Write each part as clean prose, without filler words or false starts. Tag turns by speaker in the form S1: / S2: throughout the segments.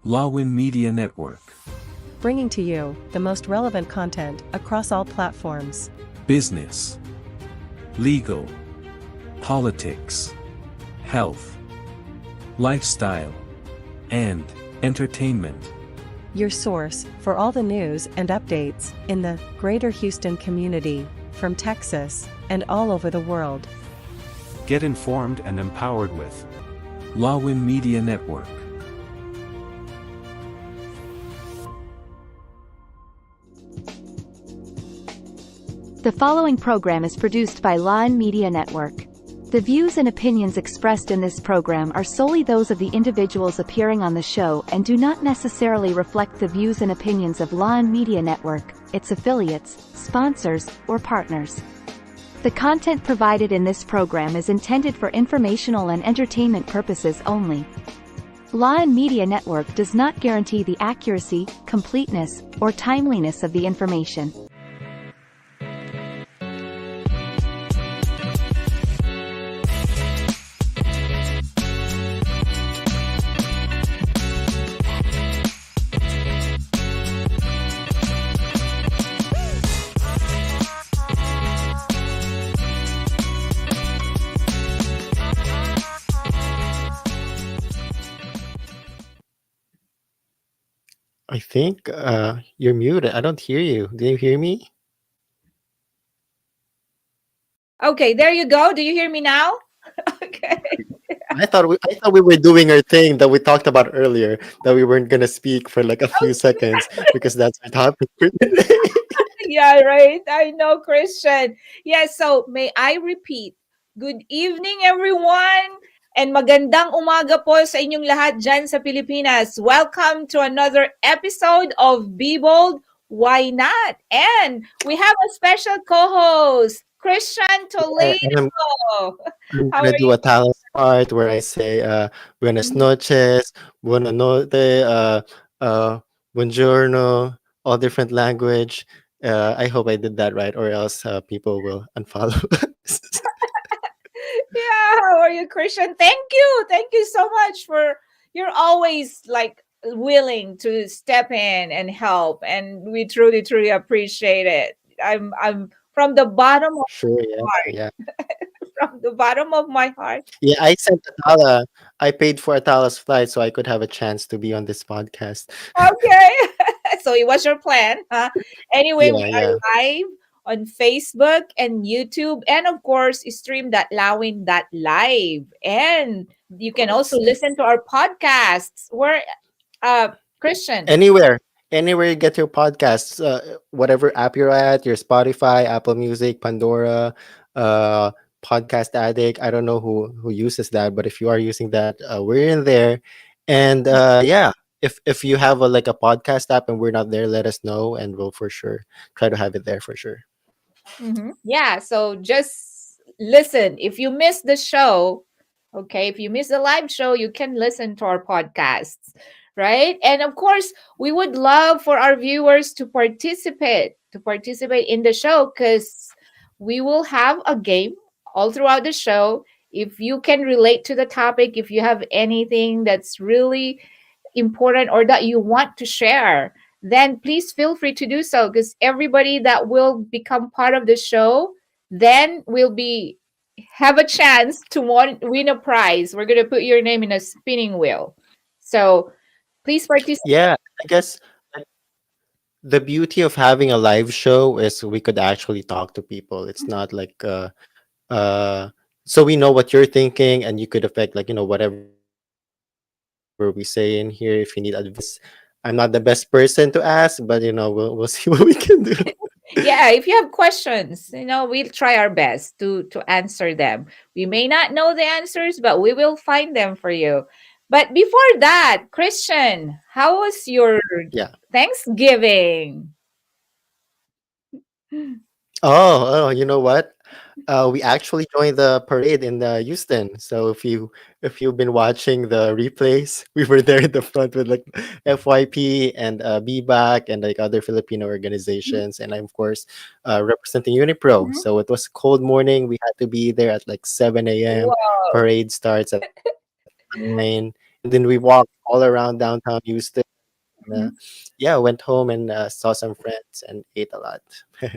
S1: Lawin Media Network.
S2: Bringing to you the most relevant content across all platforms.
S1: Business, legal, politics, health, lifestyle, and entertainment.
S2: Your source for all the news and updates in the greater Houston community, from Texas and all over the world.
S3: Get informed and empowered with
S1: Lawin Media Network.
S4: The following program is produced by Lawin Media Network. The views and opinions expressed in this program are solely those of the individuals appearing on the show and do not necessarily reflect the views and opinions of Lawin Media Network, its affiliates, sponsors, or partners. The content provided in this program is intended for informational and entertainment purposes only. Lawin Media Network does not guarantee the accuracy, completeness, or timeliness of the information.
S5: I think you're muted. I don't hear you. Do you hear me?
S6: Okay, there you go. Do you hear me now? Okay.
S5: I thought we were doing our thing that we talked about earlier, that we weren't gonna speak for like a few seconds because that's our topic for today.
S6: Yeah, right. I know, Christian. Yeah, so may I repeat, good evening, everyone. And magandang umaga po sa inyong lahat dyan sa Pilipinas. Welcome to another episode of Be Bold, Why Not? And we have a special co-host, Christian
S5: Yeah, and I'm
S6: Toledo. How
S5: gonna
S6: are
S5: do
S6: you?
S5: a talent part where I say buenas
S6: Mhm.
S5: noches, buona notte, buongiorno, all different language. I hope I did that right, or else people will unfollow us.
S6: Yeah, how are you, Christian? Thank you. Thank you so much for you're always like willing to step in and help, and we truly, truly appreciate it. I'm from the bottom of
S5: Sure, yeah,
S6: my
S5: yeah.
S6: heart, from the bottom of my heart.
S5: Yeah, I sent Atala. I paid for Atala's flight so I could have a chance to be on this podcast.
S6: Okay. So it was your plan, huh? Anyway, we
S5: Yeah, yeah.
S6: are live on Facebook and YouTube, and of course, stream that Lawin that live. And you
S5: Of
S6: can also
S5: course.
S6: listen to our podcasts. Where Christian.
S5: Anywhere, anywhere you get your podcasts, whatever app you're at, your Spotify, Apple Music, Pandora, uh, Podcast Addict. I don't know who uses that, but if you are using that, we're in there. And yeah, if you have like a podcast app and we're not there, let us know, and we'll for sure try to have it there for sure.
S6: Yeah, so just listen. If you miss the show, okay, if you miss the live show, you can listen to our podcasts, right? And of course, we would love for our viewers to participate in the show because we will have a game all throughout the show. If you can relate to the topic, if you have anything that's really important or that you want to share, then please feel free to do so because everybody that will become part of the show then will be have a chance to win a prize. We're going to put your name in a spinning wheel. So please participate.
S5: Yeah, I guess the beauty of having a live show is we could actually talk to people. It's not like uh so we know what you're thinking and you could affect like whatever we say in here. If you need advice, I'm not the best person to ask, but we'll see what we can do.
S6: Yeah, if you have questions, we'll try our best to answer them. We may not know the answers, but we will find them for you. But before that, Christian, how was your
S5: Yeah.
S6: Thanksgiving?
S5: Oh, you know what? We actually joined the parade in Houston. So if you've been watching the replays, we were there in the front with like FYP and BBAC and like other Filipino organizations, and I'm of course representing Unipro.
S6: Mhm.
S5: So it was a cold morning. We had to be there at like 7 a.m.
S6: Wow.
S5: Parade starts at 9, and then we walked all around downtown Houston. Uh,
S6: Mhm.
S5: yeah, went home and saw some friends and ate a lot.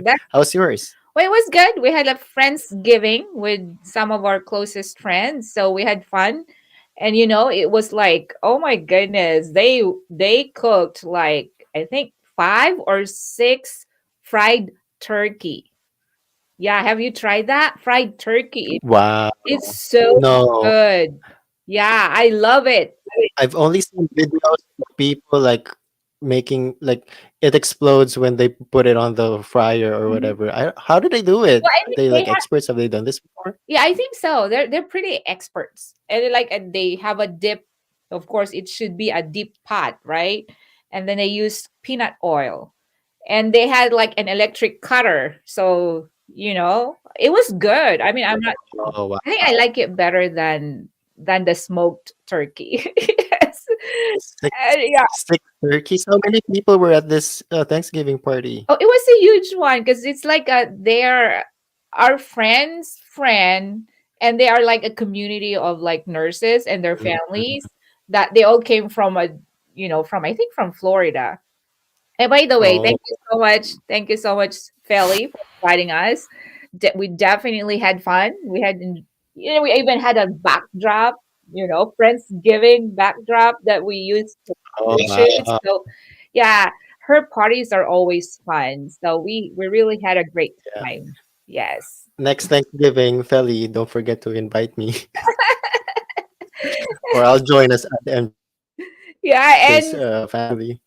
S6: That
S5: How's yours?
S6: well, it was good. We had a friendsgiving with some of our closest friends, so we had fun. And it was like, oh my goodness, they cooked like I think 5 or 6 fried turkey. Yeah, have you tried that? Fried turkey.
S5: Wow.
S6: It's so
S5: No,
S6: good. Yeah, I love it.
S5: I've only seen videos of people like making like it explodes when they put it on the fryer or
S6: Mhm.
S5: whatever. How do they do it?
S6: Well, I
S5: Are
S6: think
S5: they
S6: they
S5: like experts? Have they done this before?
S6: Yeah, I think so. They're pretty experts, and they have a dip. Of course, it should be a deep pot, right? And then they use peanut oil, and they had like an electric cutter. So it was good. I mean, I'm not.
S5: Oh wow.
S6: I think I like it better than the smoked turkey. Yes.
S5: Six
S6: Yeah.
S5: six turkeys. How many people were at this Thanksgiving party?
S6: Oh, it was a huge one because it's like they're our friend's friend, and they are like a community of like nurses and their
S5: Mhm.
S6: families that they all came from from I think from Florida. And by the way,
S5: Oh,
S6: thank you so much. Thank you so much, Felly, for inviting us. We definitely had fun. We even had a backdrop, Friendsgiving backdrop that we used to
S5: oh
S6: shoot.
S5: wow.
S6: So, yeah, her parties are always fun. So we really had a great
S5: Yeah.
S6: time. Yes.
S5: Next Thanksgiving, Feli, don't forget to invite me, or I'll join us at the
S6: Yeah,
S5: MJ's
S6: and
S5: family.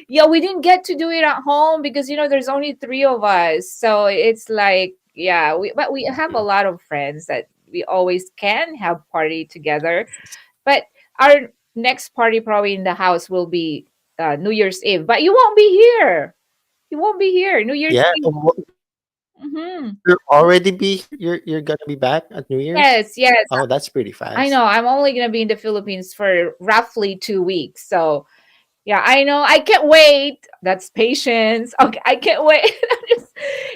S6: yeah, we didn't get to do it at home because there's only three of us, so it's like, yeah, but we have a lot of friends that we always can have party together. But our next party probably in the house will be New Year's Eve, but you won't be here. You won't be here New Year's
S5: Yeah,
S6: Eve. Hmm.
S5: you're already be here. You're gonna be back at New Year's.
S6: Yes, yes,
S5: Oh, that's pretty
S6: I
S5: fast.
S6: know. I'm only gonna be in the Philippines for roughly 2 weeks, so yeah, I know. I can't wait. That's patience. Okay, I can't wait.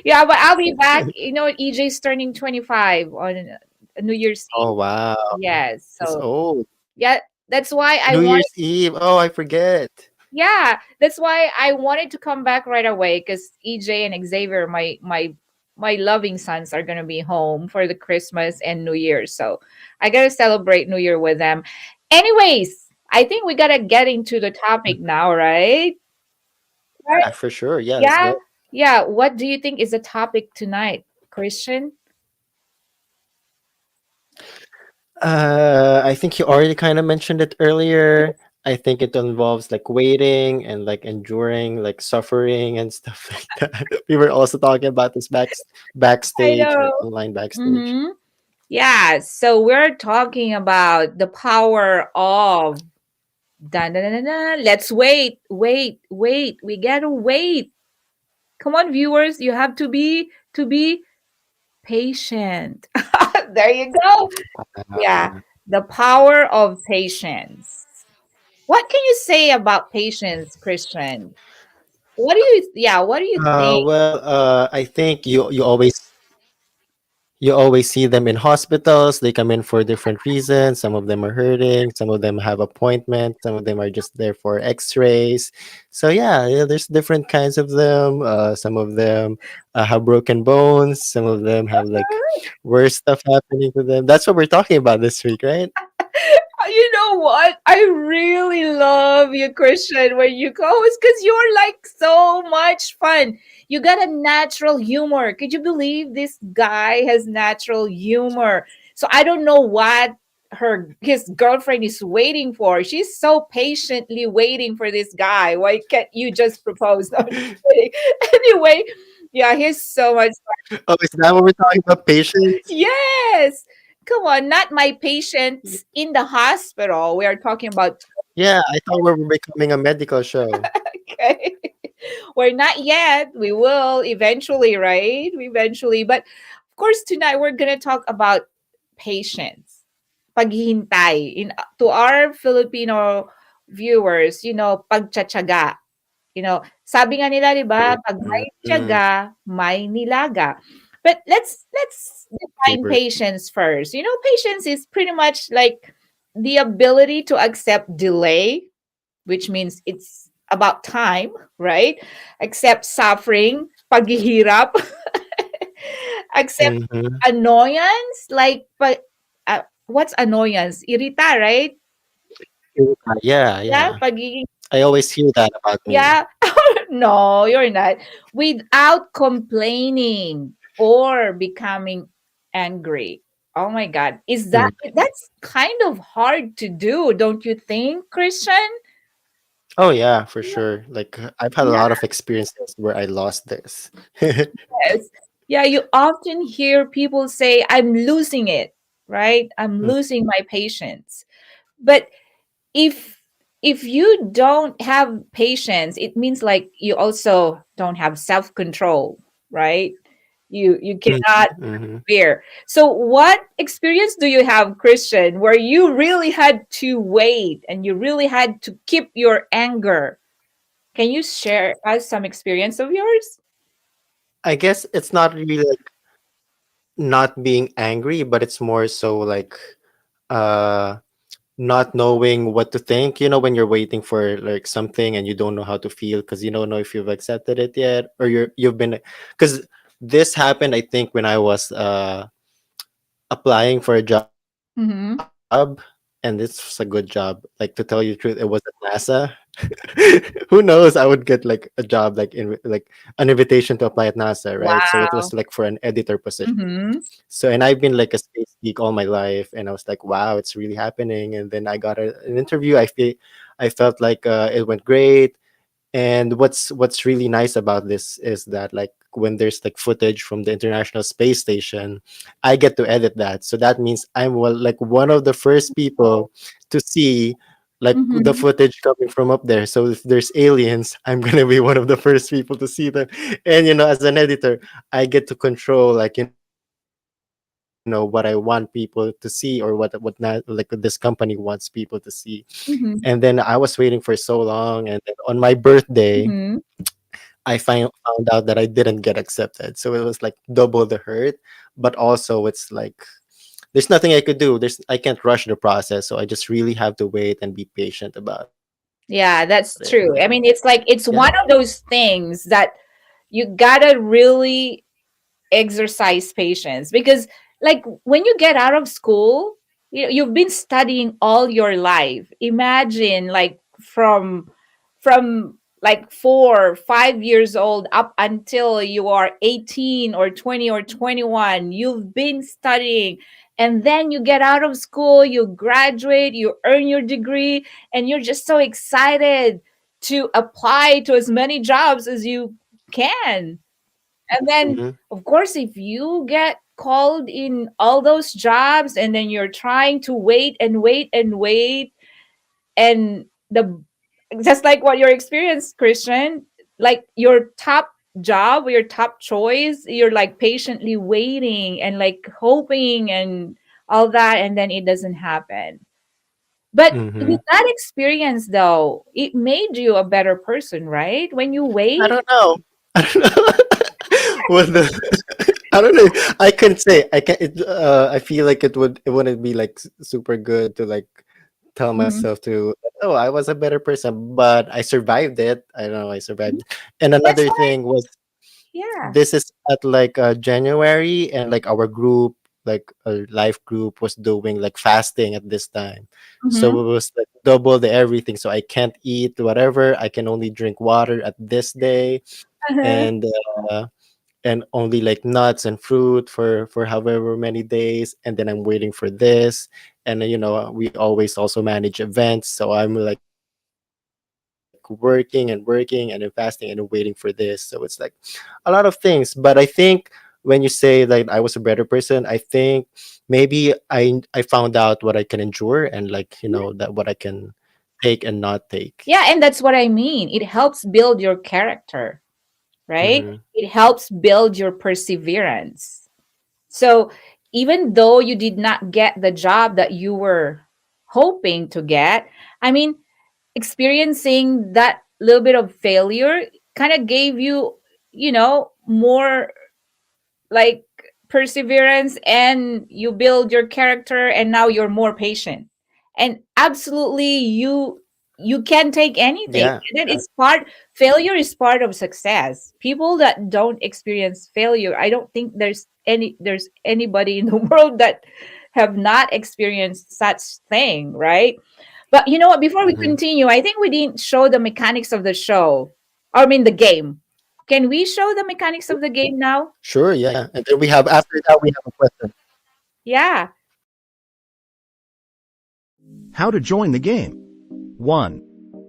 S6: Yeah, but I'll be back. EJ's turning 25 on New Year's Eve.
S5: Oh wow,
S6: Yes.
S5: he's
S6: So,
S5: old.
S6: yeah, that's why I
S5: New
S6: wanted
S5: Year's Eve. Oh, I forget.
S6: yeah, that's why I wanted to come back right away because EJ and Xavier, my loving sons, are gonna be home for the Christmas and New Year. So I gotta celebrate New Year with them. Anyways, I think we gotta get into the topic now, right? Right?
S5: Yeah, for sure. Yeah, let's
S6: Yeah,
S5: go.
S6: yeah. What do you think is the topic tonight, Christian?
S5: I think you already kind of mentioned it earlier. I think it involves like waiting and like enduring, like suffering and stuff like that. We were also talking about this
S6: I
S5: backstage or
S6: know.
S5: online backstage.
S6: Mm-hmm. Yeah. So we're talking about the power of dun, dun, dun, dun, dun. Let's wait, wait, wait. We gotta wait. Come on, viewers. You have to be patient. There you go. Yeah. The power of patience. What can you say about patience, Christian? What do you think?
S5: I think you always see them in hospitals. They come in for different reasons. Some of them are hurting. Some of them have appointments. Some of them are just there for X-rays. So yeah, there's different kinds of them. Some of them have broken bones. Some of them have like worse stuff happening to them. That's what we're talking about this week, right?
S6: You know what? I really love you, Christian, when you co-host because you're like so much fun. You got a natural humor. Could you believe this guy has natural humor? So I don't know what his girlfriend is waiting for. She's so patiently waiting for this guy. Why can't you just propose? No, I'm just kidding. Anyway, yeah, he's so much.
S5: Oh, is that what we're talking about? Patience?
S6: Yes. Come on, not my patients in the hospital. We are talking about
S5: Yeah, I thought we were becoming a medical show.
S6: okay. We're not yet. We will eventually, right? Eventually. But of course, tonight we're gonna talk about patience. Paghihintay. To our Filipino viewers, pagtsatsaga. Sabi nga nila, 'di ba, pag may
S5: Mm,
S6: tiyaga, may nilaga. But let's define
S5: favorite.
S6: patience first. Patience is pretty much like, the ability to accept delay, which means it's about time, right? Accept suffering, paghihirap, accept
S5: Mhm.
S6: annoyance, like, what's annoyance? Irita, right?
S5: Yeah,
S6: Yeah,
S5: yeah.
S6: pagiging,
S5: I always hear that about me.
S6: yeah. No, you're not. Without complaining or becoming angry. Oh my God. That's kind of hard to do, don't you think, Christian?
S5: Oh yeah, for sure. Like I've had a
S6: Yeah.
S5: lot of experiences where I lost this.
S6: Yes. Yeah, you often hear people say, I'm losing it, right? I'm
S5: Mm,
S6: losing my patience. But if if you don't have patience, it means like you also don't have self-control, right? You
S5: mhm,
S6: cannot
S5: mhm.
S6: persevere. So what experience do you have, Christian, where you really had to wait and you really had to keep your anger? Can you share us some experience of yours?
S5: I guess it's not really like not being angry, but it's more so like uh not knowing what to think, when you're waiting for like something and you don't know how to feel because you don't know if you've accepted it yet, or you've been, because this happened I think when I was applying for a job,
S6: Mm-hmm.
S5: and this was a good job. Like, to tell you the truth, it was at NASA. Who knows? I would get like a job, like an invitation to apply at NASA, right? So it was like
S6: Wow.
S5: for an editor position.
S6: Mm-hmm.
S5: So, and I've been like a space geek all my life, and I was like, wow, it's really happening. And then I got an interview. I felt like it went great. And what's really nice about this is that like when there's like footage from the International Space Station, I get to edit that. So that means I'm like one of the first people to see like the
S6: Mm-hmm.
S5: footage coming from up there. So if there's aliens, I'm gonna be one of the first people to see them. And as an editor, I get to control like what I want people to see, or what like this company wants people to see. And then I was waiting for so long, and then on my birthday
S6: Mm-hmm.
S5: I found out that I didn't get accepted. So it was like double the hurt, but also it's like there's nothing I could do. I can't rush the process, so I just really have to wait and be patient about it.
S6: Yeah,
S5: And
S6: that's true. I mean, it's
S5: yeah.
S6: like it's one of those things that you gotta really exercise patience, because like when you get out of school, you've been studying all your life. Imagine like from like 4 5 years old up until you are 18 or 20 or 21, you've been studying, and then you get out of school, you graduate, you earn your degree, and you're just so excited to apply to as many jobs as you can. And then,
S5: Mhm.
S6: of course, if you get called in all those jobs and then you're trying to wait and wait and wait, and the just like what your experience, Christian, like your top job or your top choice, you're like patiently waiting and like hoping and all that, and then it doesn't happen. But with
S5: Mhm.
S6: that experience, though, it made you a better person, right? When you
S5: I
S6: wait.
S5: don't know. I don't know. What the I don't know. I couldn't say. I can I feel like it wouldn't be like super good to like tell
S6: Mhm.
S5: myself to, oh, I was a better person, but I survived it. I don't know, I survived. And
S6: That's
S5: another
S6: why,
S5: thing was,
S6: yeah.
S5: this is at like January, and like our group, like a life group, was doing like fasting at this time. So
S6: Mhm.
S5: it was like double the everything. So I can't eat whatever. I can only drink water at this day,
S6: Uh-huh.
S5: and uh, and only like nuts and fruit for however many days, and then I'm waiting for this. And we always also manage events, so I'm like working and working and then fasting and then waiting for this. So it's like a lot of things. But I think when you say that I was a better person, I think maybe I found out what I can endure, and like that what I can take and not take.
S6: Yeah, and that's what I mean. It helps build your character, right?
S5: Hmm.
S6: It helps build your perseverance. So even though you did not get the job that you were hoping to get, I mean, experiencing that little bit of failure kind of gave you, more like perseverance, and you build your character, and now you're more patient. and absolutely you can take anything.
S5: Yeah.
S6: And then it's part failure is part of success. People that don't experience failure, I don't think there's anybody in the world that have not experienced such thing, right? But you know what, before we
S5: Mhm.
S6: continue, I think we didn't show the mechanics of the show. I mean the game. Can we show the mechanics of the game now?
S5: Sure, yeah. And then we have after that we have a question.
S6: Yeah.
S7: How to join the game. 1.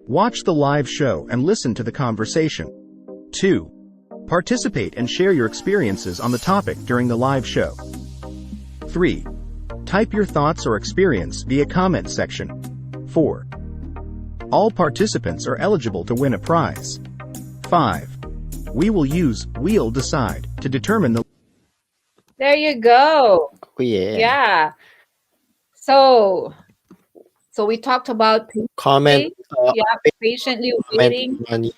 S7: Watch the live show and listen to the conversation. 2. Participate and share your experiences on the topic during the live show. 3. Type your thoughts or experience via comment section. 4. All participants are eligible to win a prize. 5. We will use We'll Decide to determine the
S6: There you go.
S5: Oh yeah.
S6: Yeah. So we talked about
S5: Comment,
S6: patiently, yeah, patiently
S5: comment
S6: waiting,
S5: on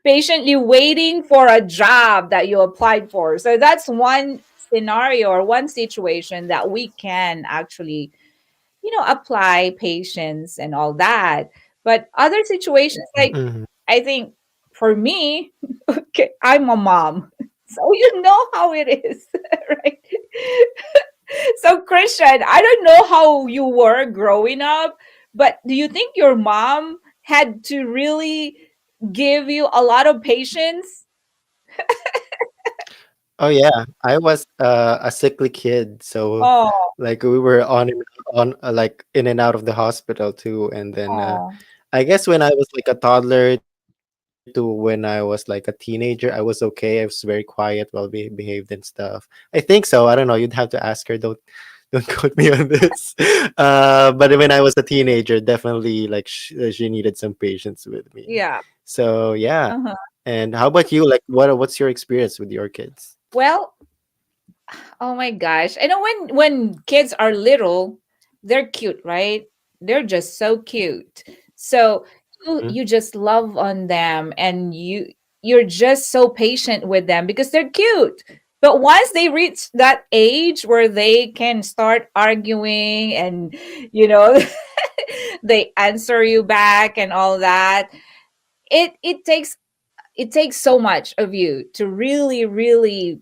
S6: patiently waiting for a job that you applied for. So that's one scenario or one situation that we can actually, apply patience and all that. But other situations, like
S5: Mhm.
S6: I think for me, okay, I'm a mom. So you know how it is, right? So Christian, I don't know how you were growing up, but do you think your mom had to really give you a lot of patience?
S5: Oh yeah, I was a sickly kid, so
S6: Oh,
S5: like we were on like in and out of the hospital too, and then
S6: oh,
S5: I guess when I was like a toddler to when I was like a teenager, I was okay. I was very quiet, behaved and stuff. I think so. I don't know. You'd have to ask her. Don't quote me on this. But when I was a teenager, definitely like she needed some patience with me.
S6: yeah.
S5: So yeah.
S6: Uh-huh.
S5: And how about you? Like, what's your experience with your kids?
S6: Well, oh my gosh. I know when kids are little, they're cute, right? They're just so cute. So
S5: Mhm.
S6: you just love on them, and you're just so patient with them because they're cute. But once they reach that age where they can start arguing and you know they answer you back and all that, it takes so much of you to really really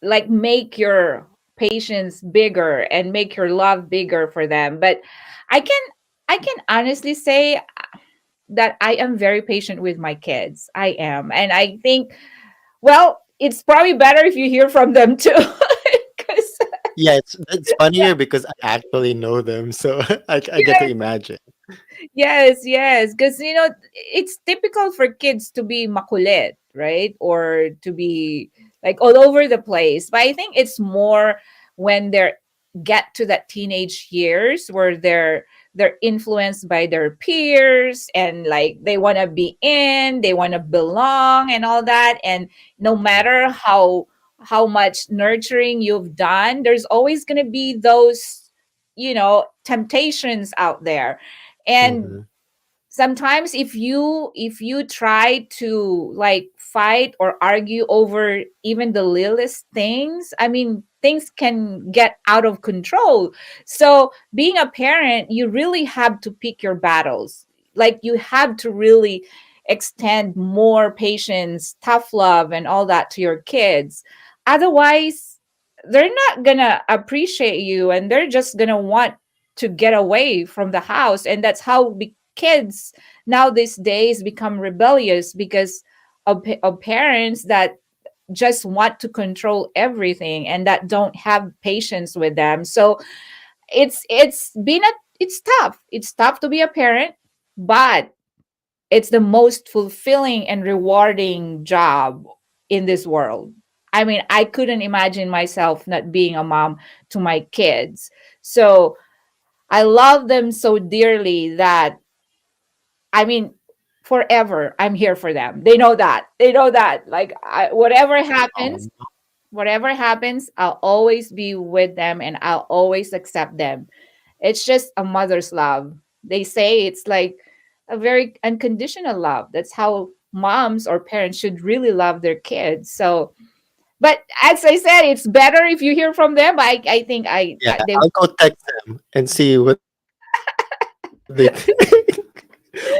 S6: like make your patience bigger and make your love bigger for them. But i can I can honestly say that I am very patient with my kids. I am, and I think, well, it's probably better if you hear from them too. 'Cause-
S5: Yeah, it's funnier because I actually know them, so I get to
S6: yes,
S5: imagine.
S6: yes, because it's typical for kids to be makulit, right? Or to be like all over the place. But I think it's more when they're get to that teenage years where they're influenced by their peers, and like they want to be in, they want to belong and all that. And no matter how much nurturing you've done, there's always going to be those temptations out there. And
S5: Mhm.
S6: sometimes if you try to like fight or argue over even the littlest things, I mean things can get out of control. So being a parent, you really have to pick your battles. Like you have to really extend more patience, tough love and all that to your kids. Otherwise they're not gonna appreciate you, and they're just gonna want to get away from the house. And that's how kids now these days become rebellious because of parents that just want to control everything and that don't have patience with them. So it's tough. It's tough to be a parent, but it's the most fulfilling and rewarding job in this world. I mean, I couldn't imagine myself not being a mom to my kids. So I love them so dearly that, I mean, forever I'm here for them. They know that. They know that. Like
S5: Um,
S6: whatever happens, I'll always be with them and I'll always accept them. It's just a mother's love. They say it's like a very unconditional love. That's how moms or parents should really love their kids. So, but as I said, it's better if you hear from them. I think
S5: yeah,
S6: they
S5: I'll go text them and see what they say. They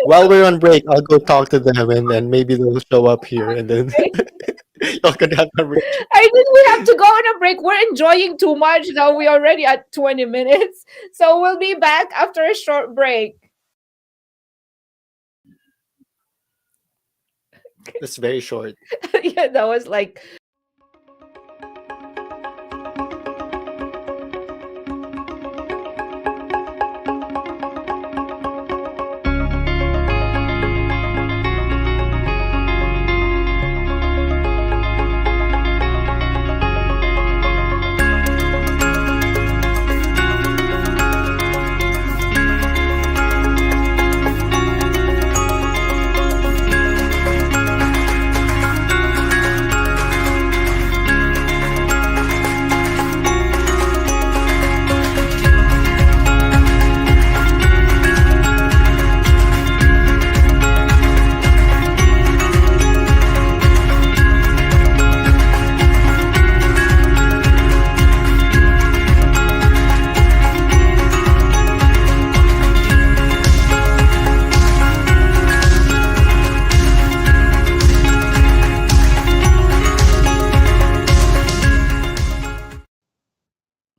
S5: while we're on break, I'll go talk to them, and then maybe they'll show up here, and then y'all can have a
S6: I think we have to go on a break. We're enjoying too much now. We're already at 20 minutes. So we'll be back after a short break.
S5: That's very short.
S6: Yeah, that was like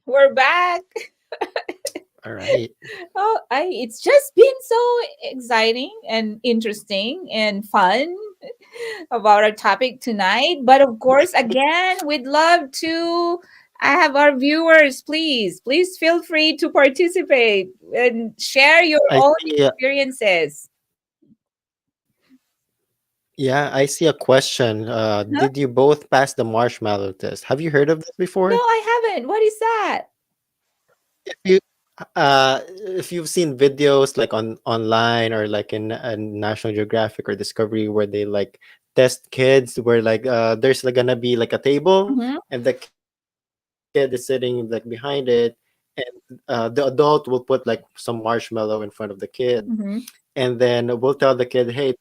S6: we're back.
S5: All right.
S6: Oh, it's just been so exciting and interesting and fun about our topic tonight. But of course, again, we'd love to have our viewers, please feel free to participate and share your
S5: I
S6: own
S5: see.
S6: experiences.
S5: Yeah, I see a question.
S6: Huh?
S5: Did you both pass the marshmallow test? Have you heard of this
S6: No,
S5: before?
S6: I haven't. What is that?
S5: You, if you've seen videos like on online or like in National Geographic or Discovery where they like test kids, where like there's like gonna be like a table
S6: Mm-hmm,
S5: and the kid is sitting like behind it, and the adult will put like some marshmallow in front of the kid,
S6: mm-hmm.
S5: and then we'll tell the kid, hey,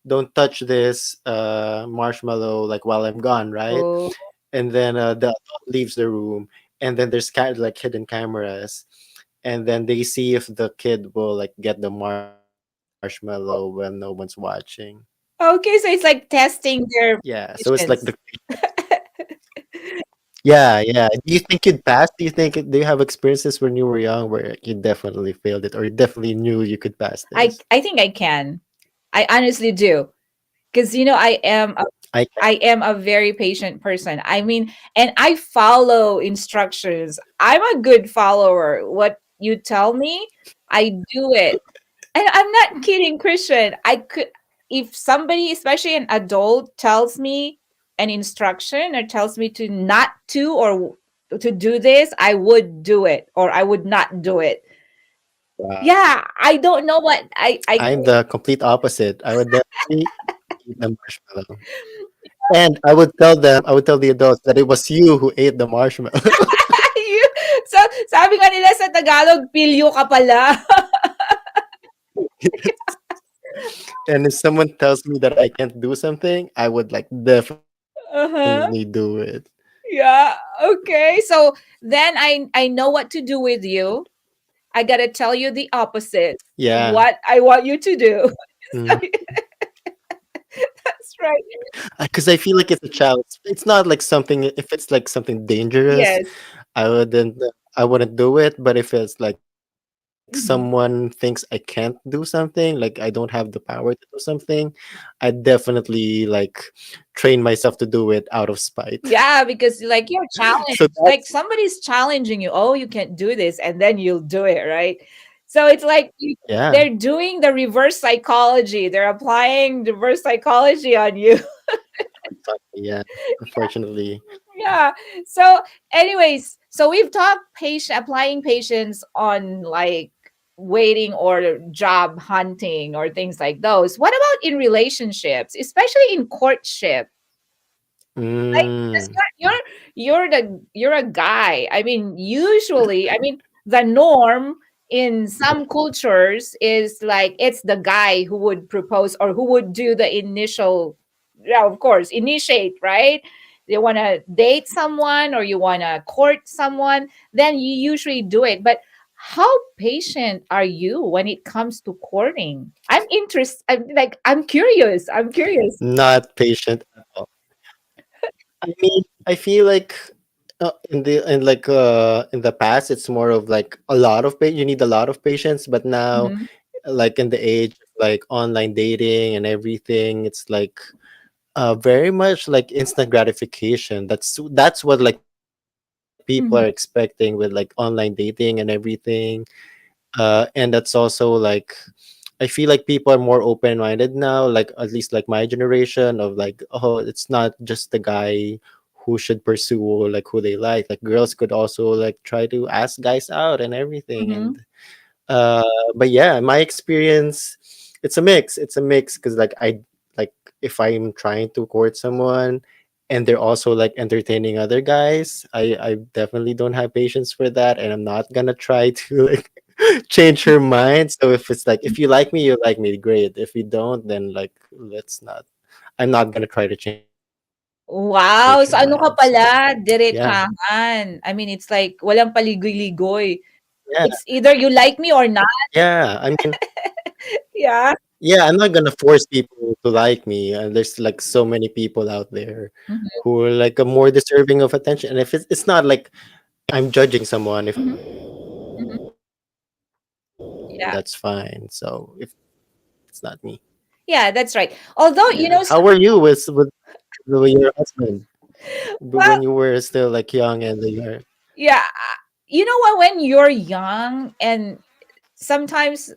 S5: don't touch this marshmallow like while I'm gone, right?
S6: Oh,
S5: And then the adult leaves the room, and then there's kind of like hidden cameras, and then they see if the kid will like get the marshmallow when no one's watching.
S6: okay. So it's like testing
S5: Yeah,
S6: their
S5: so it's like the
S6: patience.
S5: yeah, yeah. Do you think you'd pass? Do you have experiences when you were young where you definitely failed it, or you definitely knew you could pass
S6: I
S5: this?
S6: I think I can. I honestly do. Because
S5: I can.
S6: I am a very patient person. I mean, and I follow instructions. I'm a good follower. What you tell me, I do it. And I'm not kidding, Christian. I could, if somebody, especially an adult, tells me an instruction or tells me to not to or to do this, I would do it or I would not do it.
S5: Wow.
S6: Yeah, I don't know what I
S5: I'm the complete opposite. I would definitely eat the marshmallow. And I would tell the adults that it was you who ate the marshmallow.
S6: You- so, sabi nga nila sa Tagalog, pilyo ka pala.
S5: And if someone tells me that I can't do something, I would like definitely do
S6: Uh-huh.
S5: it.
S6: Yeah. Okay. So then I know what to do with you. I gotta tell you the opposite.
S5: Yeah.
S6: What I want you to do.
S5: Mm.
S6: That's right.
S5: Because I feel like it's a challenge. It's not like something. If it's like something dangerous,
S6: Yes.
S5: I wouldn't. I wouldn't do it. But if it's like someone
S6: Mhm.
S5: thinks I can't do something, like I don't have the power to do something, I definitely like train myself to do it out of spite.
S6: Yeah, because like you're
S5: So
S6: challenged.
S5: that's
S6: Like somebody's challenging you. Oh, you can't do this, and then you'll do it, right? So it's like
S5: yeah,
S6: they're doing the reverse psychology. They're applying reverse psychology on you.
S5: yeah. Unfortunately,
S6: Yeah. So, anyways, so we've talked patient applying patience on like waiting or job hunting or things like those. What about in relationships, especially in courtship? Like, 'cause
S5: mm,
S6: you're a guy. I mean, usually, I mean, the norm in some cultures is like it's the guy who would propose or who would do the initial, yeah, of course, initiate, right? You want to date someone or you want to court someone, then you usually do it. But how patient are you when it comes to courting? I'm interested. I'm curious. I'm curious.
S5: Not patient at all. I mean, I feel like in the past, it's more of like a lot of you need a lot of patience, but now,
S6: Mhm.
S5: like in the age of like online dating and everything, it's like very much like instant gratification. That's what like people are expecting with like online dating and everything. And that's also like I feel like people are more open-minded now, like at least like my generation of like, oh, it's not just the guy who should pursue like who they like. Like girls could also like try to ask guys out and everything.
S6: Mhm.
S5: Uh but yeah, my experience, it's a mix. It's a mix because like like if I'm trying to court someone and they're also like entertaining other guys, I definitely don't have patience for that, and I'm not gonna try to like change her mind. So if it's like if you like me, great. If you don't, then like let's not. I'm not gonna try to change your mind. So
S6: Wow, so ano
S5: yeah,
S6: ka pala, diretsahan. I mean, it's like walang paligoy-ligoy.
S5: yeah,
S6: It's either you like me or not.
S5: yeah. I mean,
S6: Yeah.
S5: yeah, I'm not gonna force people to like me. And there's like so many people out there
S6: Mhm,
S5: who are like a more deserving of attention. And if it's not like I'm judging someone, if
S6: mhm,
S5: they like me, then
S6: mhm.
S5: that's fine. So if
S6: Yeah.
S5: it's not me,
S6: Yeah, that's right. Although,
S5: yeah. How were you with your husband when
S6: well,
S5: you were still like young and you're
S6: yeah, you know what? When you're young and sometimes,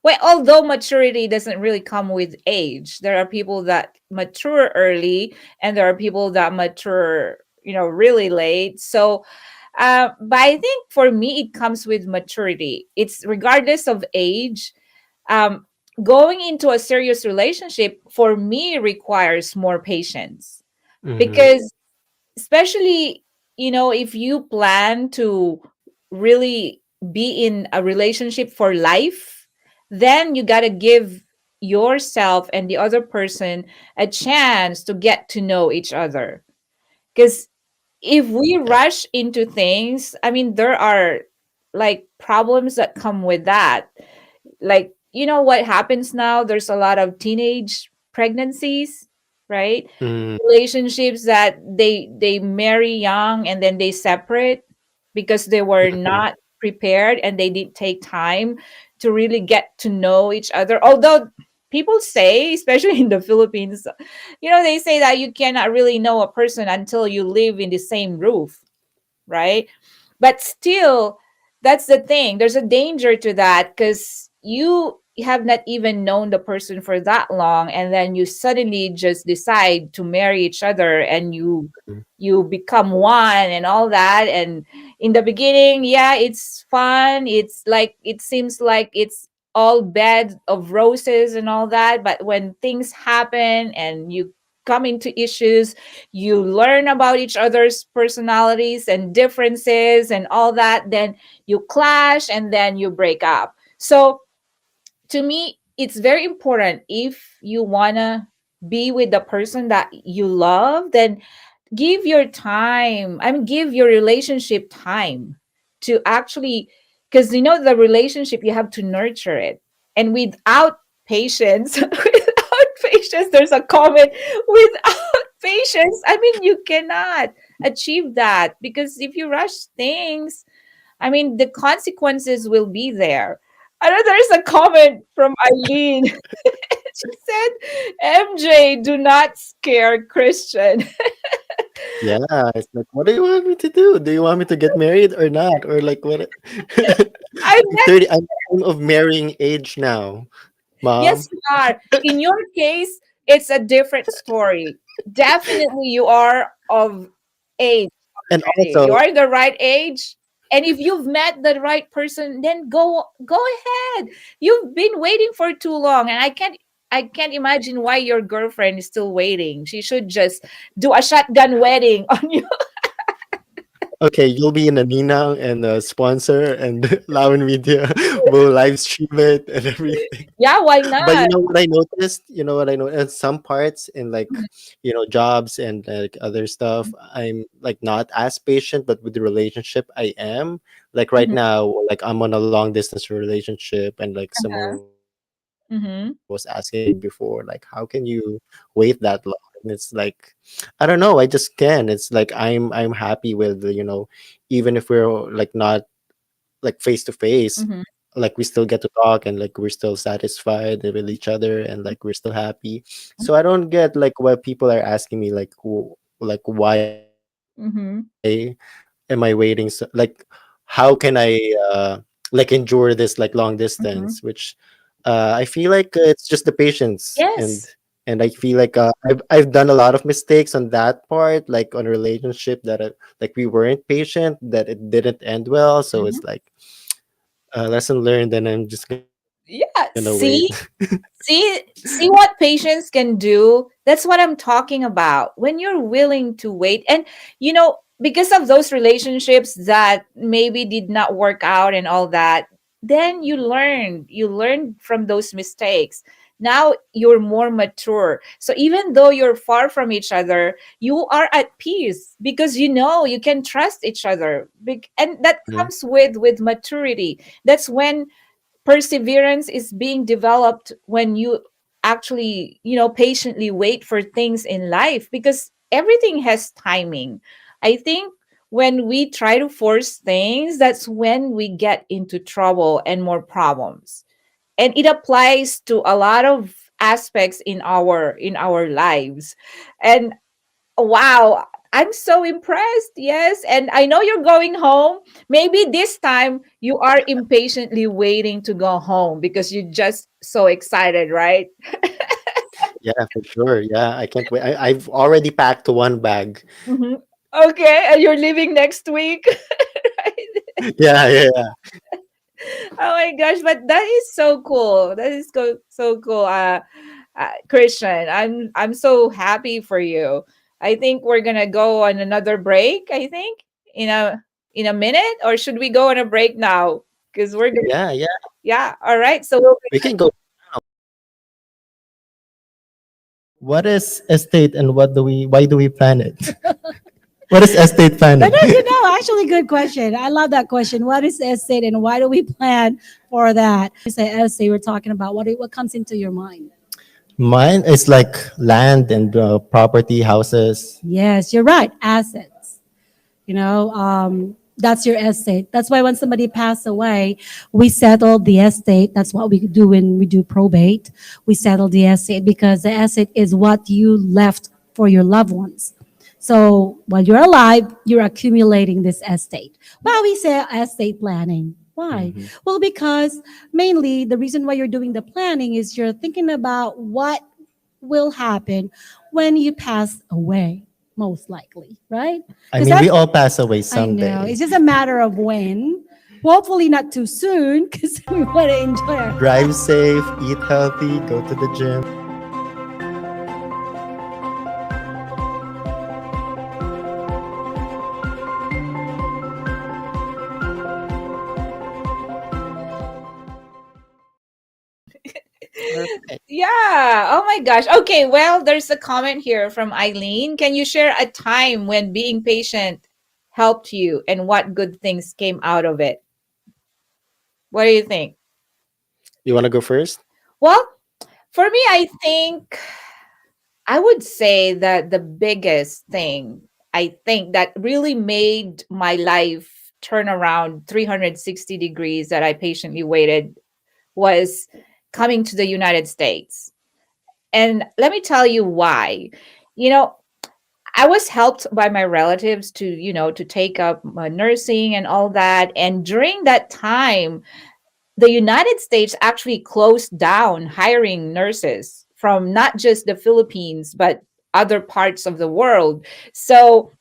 S6: well, although maturity doesn't really come with age, there are people that mature early and there are people that mature, really late. So, but I think for me, it comes with maturity. It's regardless of age. Um, Going into a serious relationship for me requires more patience
S5: Mhm,
S6: because especially if you plan to really be in a relationship for life, then you got to give yourself and the other person a chance to get to know each other, because if we
S5: yeah.
S6: rush into things, I mean, there are like problems that come with that. Like, what happens now, there's a lot of teenage pregnancies, right?
S5: Mm,
S6: Relationships that they marry young and then they separate because they were
S5: mhm,
S6: not prepared and they didn't take time to really get to know each other. Although people say, especially in the Philippines, they say that you cannot really know a person until you live in the same roof, right? But still, that's the thing. There's a danger to that because you have not even known the person for that long, and then you suddenly just decide to marry each other, and
S5: mhm,
S6: you become one and all that. And in the beginning, yeah, it's fun. It's like it seems like it's all bed of roses and all that. But when things happen and you come into issues, you learn about each other's personalities and differences and all that, then you clash and then you break up. So to me, it's very important, if you want to be with the person that you love, then give your time, I mean, give your relationship time to actually, because the relationship, you have to nurture it. And without patience, without patience, there's a comment, without patience, I mean, you cannot achieve that, because if you rush things, I mean, the consequences will be there. I know there's a comment from Eileen. She said, MJ, do not scare Christian.
S5: yeah, it's like, what do you want me to do? Do you want me to get married or not? Or like what?
S6: I
S5: I'm 30. I'm of marrying age now,
S6: Yes,
S5: mom.
S6: you are. In your case, it's a different story. Definitely, you are of age
S5: And
S6: already. You
S5: also,
S6: are the right age. And if you've met the right person, then go ahead. You've been waiting for too long, and I can't imagine why your girlfriend is still waiting. She should just do a shotgun wedding on you.
S5: okay, you'll be in a Ninang and a sponsor and Lawin Media we'll live stream it and everything.
S6: Yeah, why
S5: But you
S6: not?
S5: know what I noticed? You know what I know? In some parts in like,
S6: Mhm,
S5: jobs and like other stuff, I'm like not as patient, but with the relationship I am. Like right
S6: mhm,
S5: now, like I'm on a long distance relationship and like someone
S6: uh-huh,
S5: was asking me before, like, how can you wait that long? And it's like, I don't know, I just can. It's like I'm happy with, even if we're like not like face to face,
S6: mhm,
S5: like we still get to talk and like we're still satisfied with each other and like we're still happy. So I don't get like why people are asking me like why am I waiting so like how can I like endure this like long distance, which
S6: mhm.
S5: I feel like it's just the patience.
S6: Yes.
S5: And I feel like I've done a lot of mistakes on that part, like on a relationship that like we weren't patient, that it didn't end well, so
S6: Mhm.
S5: it's like lesson learned, and I'm just gonna wait.
S6: Yeah, see what patience can do. That's what I'm talking about. When you're willing to wait, and because of those relationships that maybe did not work out and all that, then you learn from those mistakes. Now you're more mature. So even though you're far from each other, you are at peace because you can trust each other. And that comes
S5: Mhm.
S6: with maturity. That's when perseverance is being developed, when you actually patiently wait for things in life, because everything has timing. I think when we try to force things, that's when we get into trouble and more problems. And it applies to a lot of aspects in our lives. And wow, I'm so impressed. Yes. And I know you're going home. Maybe this time you are impatiently waiting to go home because you're just so excited, right?
S5: Yeah, for sure. Yeah, I can't wait. I've already packed one bag.
S6: Mhm. Okay. And you're leaving next week. Right?
S5: Yeah, yeah, yeah.
S6: Oh my gosh. But that is so cool. That is so cool. Christian, I'm so happy for you. I think we're gonna go on another break. I think in a minute, or should we go on a break now? Because we're gonna,
S5: Yeah, yeah.
S6: yeah. All right. So we'll
S5: We can go. What is estate and why do we plan it? What is estate
S8: Good
S5: planning?
S8: to know. Actually, good question. I love that question. What is estate and why do we plan for that? You say estate, we're talking about what comes into your mind.
S5: Mine is like land and property, houses.
S8: Yes, you're right. Assets. That's your estate. That's why when somebody passed away, we settle the estate. That's what we do when we do probate. We settle the estate because the estate is what you left for your loved ones. So while you're alive, you're accumulating this estate. Why we say estate planning? Why?
S5: Mhm.
S8: Well, because mainly the reason why you're doing the planning is you're thinking about what will happen when you pass away, most likely, right?
S5: I
S8: Because
S5: mean, we
S8: that's,
S5: all pass away
S8: I know,
S5: someday.
S8: it's just a matter of when. Hopefully, not too soon because we want to enjoy our.
S5: Drive safe, eat healthy, go to the gym. Perfect.
S6: Yeah. Oh my gosh. Okay. Well, there's a comment here from Eileen. Can you share a time when being patient helped you and what good things came out of it? What do you think?
S5: You want to go first?
S6: Well, for me, I think I would say that the biggest thing I think that really made my life turn around 360 degrees that I patiently waited was coming to the United States. And let me tell you why. You know, I was helped by my relatives to take up nursing and all that. And during that time, the United States actually closed down hiring nurses from not just the Philippines, but other parts of the world. So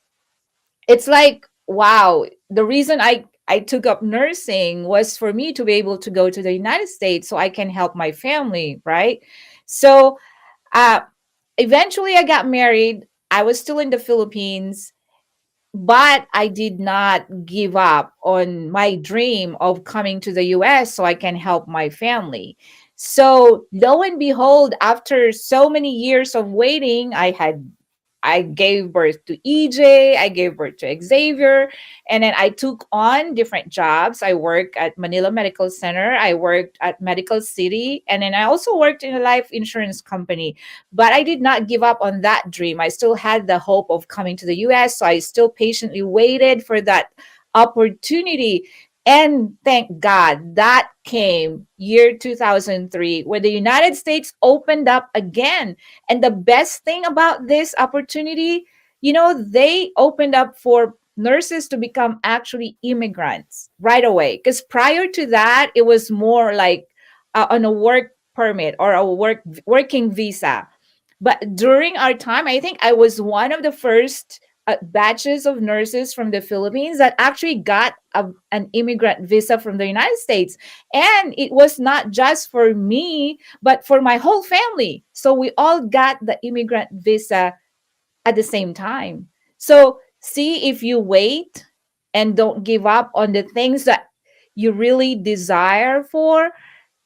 S6: it's like, wow, the reason I took up nursing was for me to be able to go to the United States so I can help my family, right? So uh, eventually I got married. I was still in the Philippines. but I did not give up on my dream of coming to the US so I can help my family. So lo and behold, after so many years of waiting, I gave birth to EJ, I gave birth to Xavier, and then I took on different jobs. I worked at Manila Medical Center, I worked at Medical City, and then I also worked in a life insurance company. But I did not give up on that dream. I still had the hope of coming to the US, so I still patiently waited for that opportunity. And thank God that came year 2003 when the United States opened up again. And the best thing about this opportunity, they opened up for nurses to become actually immigrants right away. Because prior to that, it was more like on a work permit or a working visa. But during our time, I think I was one of the first batches of nurses from the Philippines that actually got an immigrant visa from the United States. And it was not just for me, but for my whole family. So we all got the immigrant visa at the same time. So see if you wait and don't give up on the things that you really desire for,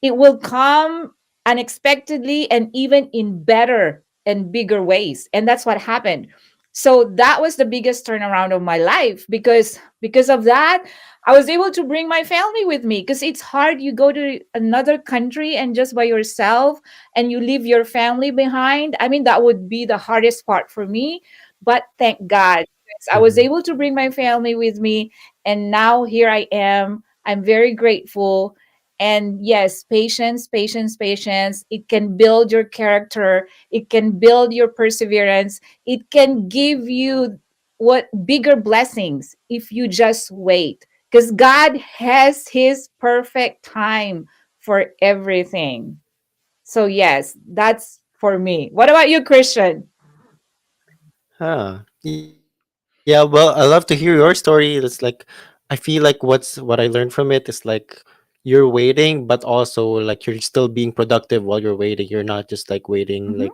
S6: it will come unexpectedly and even in better and bigger ways. And that's what happened. So that was the biggest turnaround of my life, because of that I was able to bring my family with me, because it's hard, you go to another country and just by yourself and you leave your family behind. I mean, that would be the hardest part for me, but thank God, because I was
S5: Mhm.
S6: able to bring my family with me, and now here I am. I'm very grateful. And yes, patience, patience, patience. It can build your character. It can build your perseverance. It can give you what bigger blessings if you just wait. Because God has his perfect time for everything. So yes, that's for me. What about you, Christian?
S5: Huh. Yeah, well, I love to hear your story. It's like I feel like what I learned from it is like you're waiting, but also like you're still being productive while you're waiting. You're not just like waiting
S6: Mhm,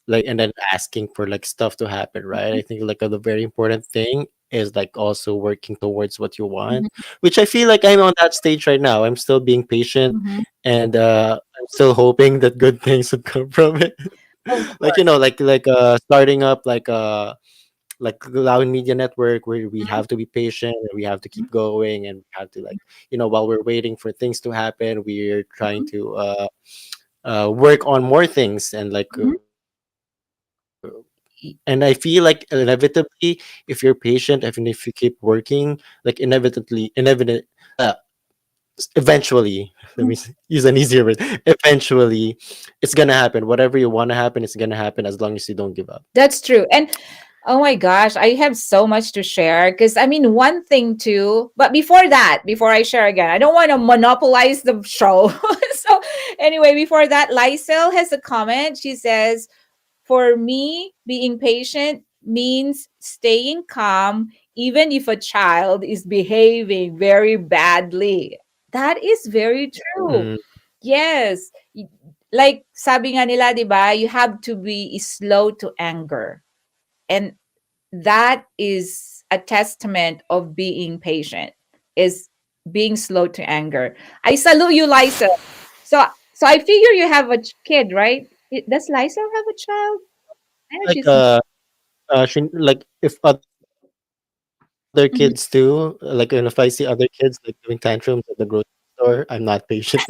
S5: like and then asking for like stuff to happen, right? I think like the very important thing is like also working towards what you want,
S6: mhm,
S5: which I feel like I'm on that stage right now. I'm still being patient,
S6: mhm.
S5: and I'm still hoping that good things would come from it.
S6: Of
S5: Like
S6: course.
S5: starting up like Lao Media Network, where we
S6: Mhm,
S5: have to be patient and we have to
S6: mhm,
S5: keep going, and we have to like while we're waiting for things to happen, we're trying
S6: mhm,
S5: to work on more things, and
S6: mhm.
S5: and I feel like inevitably, if you're patient, even if you keep working, like eventually, let me use an easier word. Eventually, it's gonna happen. Whatever you want to happen, it's gonna happen as long as you don't give up.
S6: That's true. And oh my gosh, I have so much to share, because I mean, one thing too, but before that, before I share again, I don't want to monopolize the show. So, anyway, before that, Lysel has a comment. She says, for me, being patient means staying calm even if a child is behaving very badly. That is very true.
S5: Mm,
S6: Yes. Like sabi nga nila, di ba, you have to be slow to anger. And that is a testament of being patient, is being slow to anger. I salute you, Liza. So so I figure you have a kid, right? Does Liza have a child? I know
S5: like
S6: she's
S5: like if other kids too, like if I
S6: Mhm.
S5: see other kids like doing tantrums at the grocery store, I'm not patient.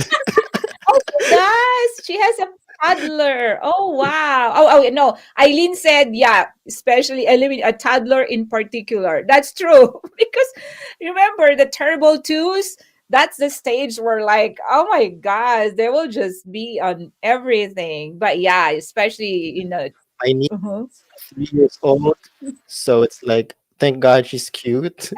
S6: Oh, she does. She has a toddler. Oh, wow. No. Eileen said, yeah, especially a toddler in particular. That's true. Because remember the terrible twos? That's the stage where, like, oh my gosh, they will just be on everything. But yeah, especially in a.
S5: My niece
S6: Uh-huh.
S5: is 3 years old, so it's like thank God she's cute.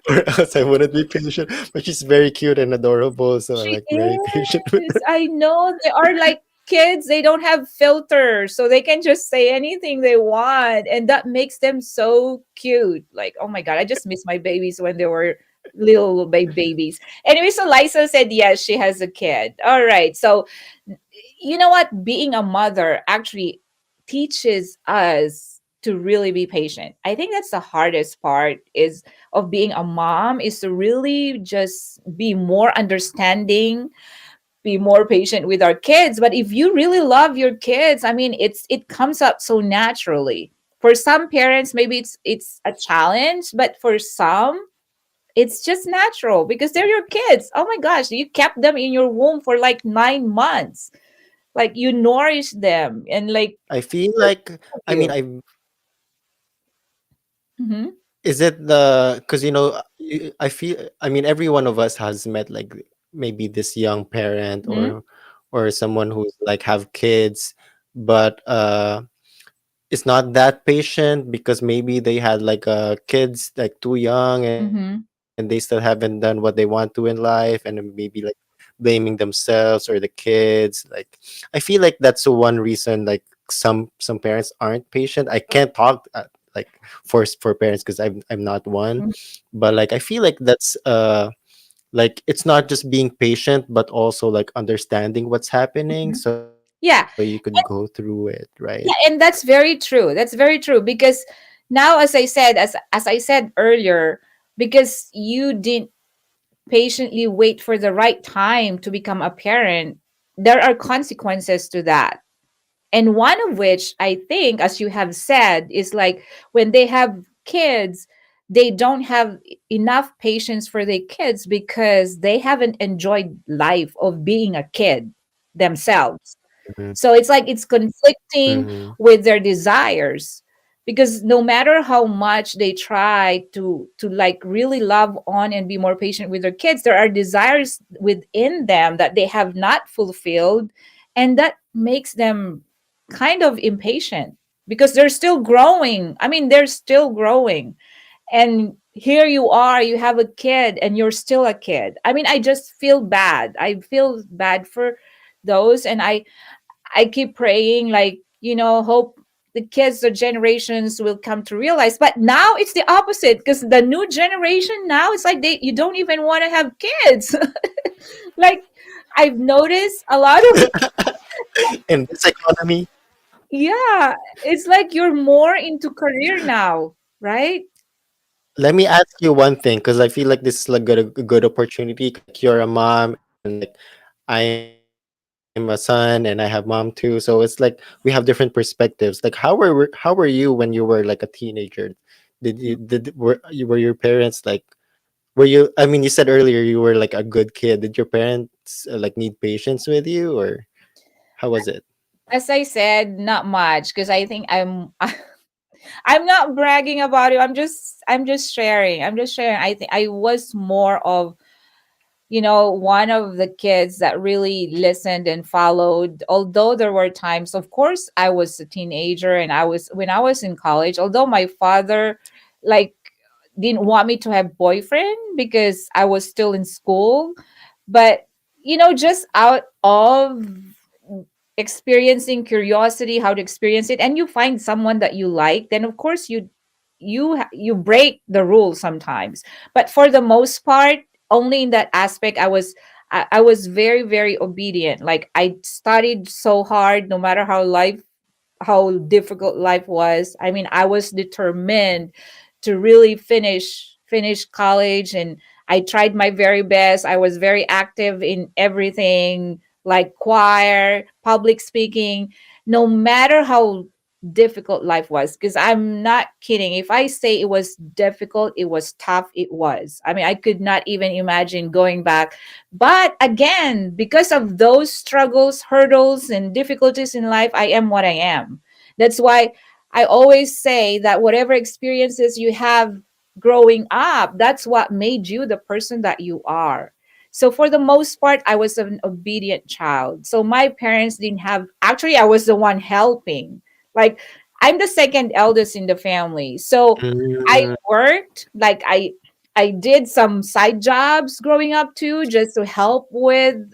S5: Or else I wouldn't be patient. But she's very cute and adorable, so I'm
S6: She
S5: like very patient with
S6: is.
S5: her.
S6: I know they are like kids. They don't have filters, so they can just say anything they want, and that makes them so cute. Like, oh my god, I just miss my babies when they were little babies. Anyway, so Liza said yes, she has a kid. All right, so you know what? Being a mother actually teaches us to really be patient. I think that's the hardest part is of being a mom, is to really just be more understanding, be more patient with our kids. But if you really love your kids, I mean, it comes up so naturally. For some parents, maybe it's a challenge, but for some, it's just natural because they're your kids. Oh my gosh, you kept them in your womb for like 9 months. Like you nourish them and like
S5: I feel
S6: they're
S5: like,
S6: of
S5: I mean,
S6: you. Mm-hmm.
S5: is it the, because I feel, I mean, every one of us has met like maybe this young parent,
S6: Mm-hmm.
S5: or someone who's like have kids, but is not that patient because maybe they had like kids like too young, and they still
S6: Mm-hmm.
S5: haven't done what they want to in life, and then maybe like blaming themselves or the kids. Like, I feel like that's the one reason like some parents aren't patient. I can't talk like for parents because I'm not one, but like I feel like that's like it's not just being patient but also like understanding what's happening
S6: Mm-hmm.
S5: so you could go
S6: Yeah.
S5: through it, right?
S6: Yeah, and that's very true. That's very true because now, as I said, as I said earlier, because you didn't patiently wait for the right time to become a parent, there are consequences to that. And one of which I think, as you have said, is like when they have kids, they don't have enough patience for their kids because they haven't enjoyed life of being a kid themselves.
S5: Mhm.
S6: So it's like it's conflicting
S5: Mhm.
S6: with their desires because no matter how much they try to like really love on and be more patient with their kids, there are desires within them that they have not fulfilled, and that makes them kind of impatient because they're still growing. I mean, they're still growing. And here you are, you have a kid and you're still a kid. I mean, I just feel bad. I feel bad for those, and I keep praying, like, hope the kids, the generations will come to realize. But now it's the opposite because the new generation now, it's like you don't even want to have kids. Like, I've noticed a lot of,
S5: In this economy,
S6: yeah, it's like you're more into career now, right?
S5: let me ask you one thing because I feel like this is like a good opportunity because like you're a mom and like I'm a son and I have mom too, so it's like we have different perspectives. Like how were you when you were like a teenager? Were your parents like, were you, I mean, you said earlier you were like a good kid. Did your parents like need patience with you, or how was it?
S6: As I said, not much because I think I'm not bragging about it. I'm just sharing. I'm just sharing. I think I was more of, one of the kids that really listened and followed. Although there were times, of course, I was a teenager and when I was in college, although my father like didn't want me to have boyfriend because I was still in school, but just out of experiencing curiosity, how to experience it, and you find someone that you like, then of course you break the rules sometimes. But for the most part, only in that aspect, I was very, very obedient. Like I studied so hard, no matter how difficult life was. I mean, I was determined to really finish college, and I tried my very best. I was very active in everything like choir, public speaking, no matter how difficult life was, because I'm not kidding. If I say it was difficult, it was tough, it was. I mean, I could not even imagine going back. But again, because of those struggles, hurdles, and difficulties in life, I am what I am. That's why I always say that whatever experiences you have growing up, that's what made you the person that you are. So for the most part, I was an obedient child. So my parents didn't have, actually, I was the one helping. Like, I'm the second eldest in the family. So I
S5: Mm,
S6: worked, like I did some side jobs growing up too, just to help with,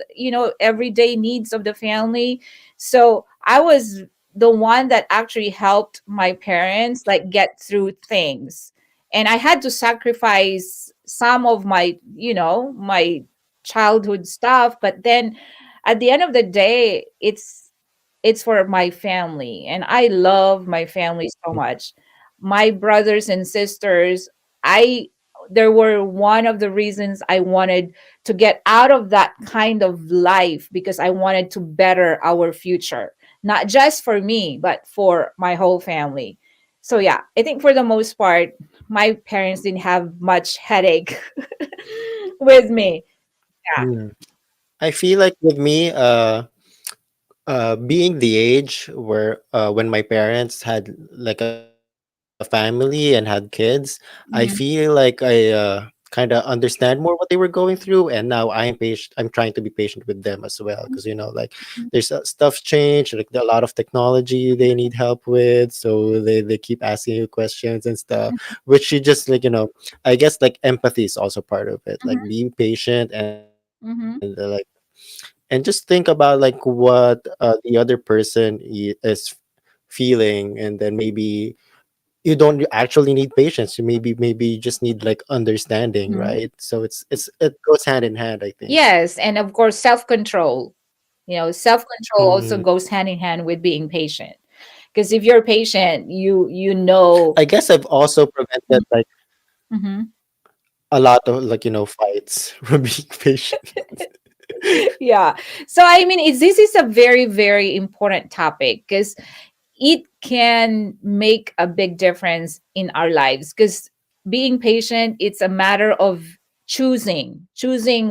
S6: everyday needs of the family. So I was the one that actually helped my parents like get through things. And I had to sacrifice some of my childhood stuff, but then at the end of the day, it's for my family, and I love my family so much. My brothers and sisters, I there were one of the reasons I wanted to get out of that kind of life, because I wanted to better our future, not just for me, but for my whole family. So yeah, I think for the most part, my parents didn't have much headache with me. Yeah.
S5: Mm. I feel like with me, being the age where when my parents had like a family and had kids, I feel like I kind of understand more what they were going through, and now I'm trying to be patient with them as well, because like there's stuff changed, like a lot of technology they need help with, so they keep asking you questions and stuff, which you just like I guess like empathy is also part of it, like
S6: Mm-hmm.
S5: being patient and
S6: Mm-hmm.
S5: and just think about like what the other person is feeling, and then maybe you don't actually need patience, you maybe you just need like understanding,
S6: Mm-hmm.
S5: right? So it goes hand in hand, I think.
S6: Yes, and of course, self control. Self control also
S5: Mm.
S6: goes hand in hand with being patient. Because if you're patient, you know.
S5: I guess I've also prevented like
S6: Mhm.
S5: a lot of like fights from being patient.
S6: Yeah. So I mean, this is a very, very important topic, because it can make a big difference in our lives, because being patient, it's a matter of choosing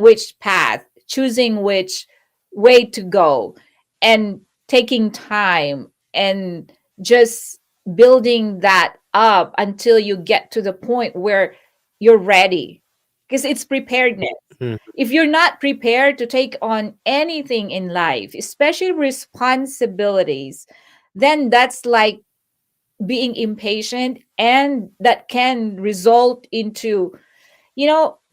S6: which path, choosing which way to go, and taking time, and just building that up until you get to the point where you're ready, because it's preparedness.
S5: Mm.
S6: If you're not prepared to take on anything in life, especially responsibilities, then that's like being impatient, and that can result into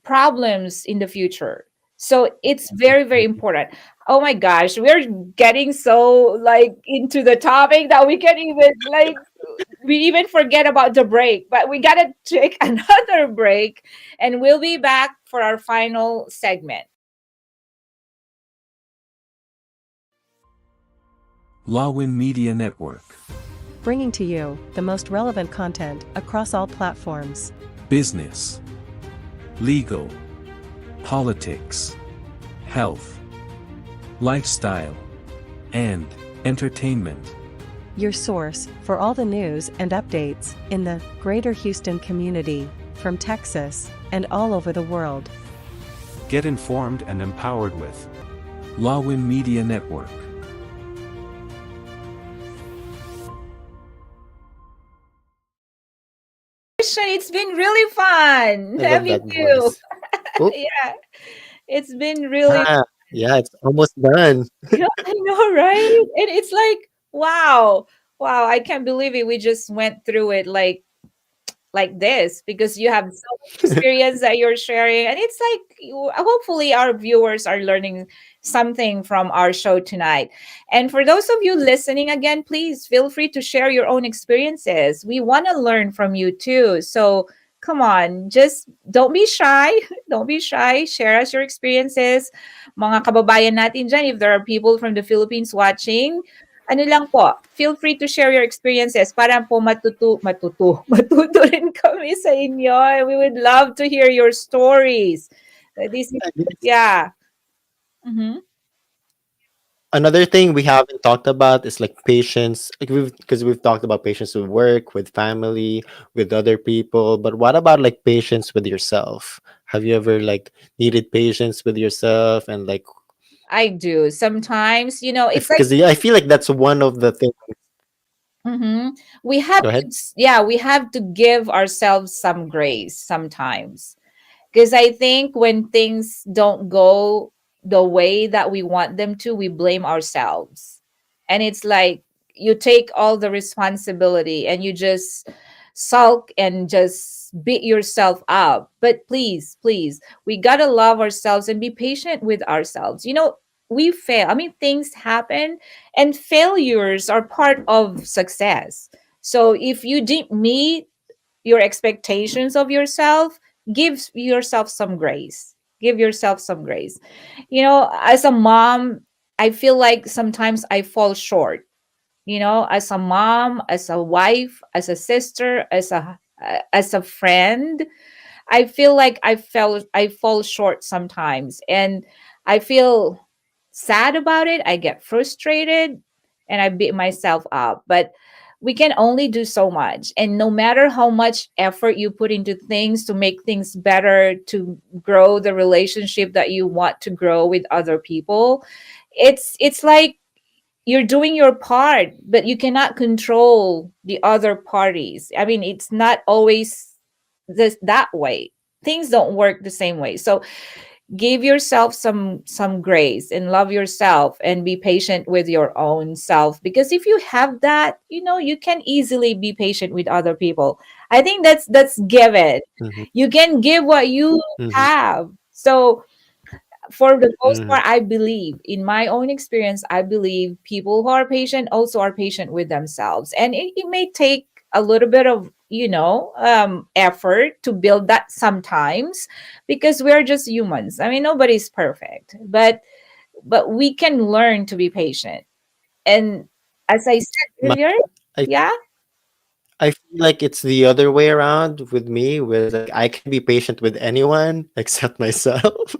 S6: problems in the future. So it's very, very important. Oh my gosh, we're getting so like into the topic that we can even like we even forget about the break, but we gotta take another break, and we'll be back for our final segment.
S1: Lawin Media Network.
S2: bringing to you the most relevant content across all platforms.
S1: Business, legal, politics, health, lifestyle, and entertainment.
S2: Your source for all the news and updates in the greater Houston community, from Texas and all over the world.
S3: Get informed and empowered with
S1: Lawin Media Network.
S6: Christian, it's been really fun
S5: I love
S6: having
S5: that
S6: you.
S5: voice. Oh,
S6: Yeah, it's been really.
S5: yeah, it's almost done.
S6: Yeah, I know, right? And it's like, wow, wow, I can't believe it. We just went through it like this, because you have so much experience that you're sharing, and it's like hopefully our viewers are learning something from our show tonight. And for those of you listening, again, please feel free to share your own experiences. We want to learn from you too, so come on, just don't be shy. Don't be shy, share us your experiences, mga kababayan natin dyan. If there are people from the Philippines watching, ano lang po, feel free to share your experiences para po matuto rin kami sa inyo. And we would love to hear your stories. This is,
S5: I guess
S6: yeah. Mm-hmm.
S5: another thing we haven't talked about is like patience. Like we've talked about patience with work, with family, with other people. But what about like patience with yourself? Have you ever like needed patience with yourself and like
S6: I do. Sometimes, it's
S5: if
S6: like,
S5: because I feel like that's one of the things.
S6: mm-hmm, we have
S5: Go
S6: to,
S5: ahead.
S6: yeah, we have to give ourselves some grace sometimes. Because I think when things don't go the way that we want them to, we blame ourselves. And it's like you take all the responsibility and you just sulk and just beat yourself up. But please, please, we got to love ourselves and be patient with ourselves. We fail. I mean, things happen, and failures are part of success. So if you didn't meet your expectations of yourself, give yourself some grace. Give yourself some grace. As a mom, I feel like sometimes I fall short, as a mom, as a wife, as a sister, as a friend. I feel like I fall short sometimes, and I feel sad about it. I get frustrated and I beat myself up. But we can only do so much. And no matter how much effort you put into things to make things better, to grow the relationship that you want to grow with other people, it's like you're doing your part, but you cannot control the other parties. I mean, it's not always that way. Things don't work the same way. So give yourself some grace and love yourself and be patient with your own self, because if you have that, you can easily be patient with other people. I think that's given.
S5: Mhm,
S6: You can give what you
S5: mhm,
S6: have. So for the most
S5: mhm.
S6: part, I believe, in my own experience, I believe people who are patient also are patient with themselves. And it may take a little bit of, effort to build that sometimes, because we're just humans. I mean, nobody's perfect, but we can learn to be patient. And as I said
S5: My
S6: earlier,
S5: I
S6: yeah.
S5: I feel like it's the other way around with me, where like I can be patient with anyone except myself.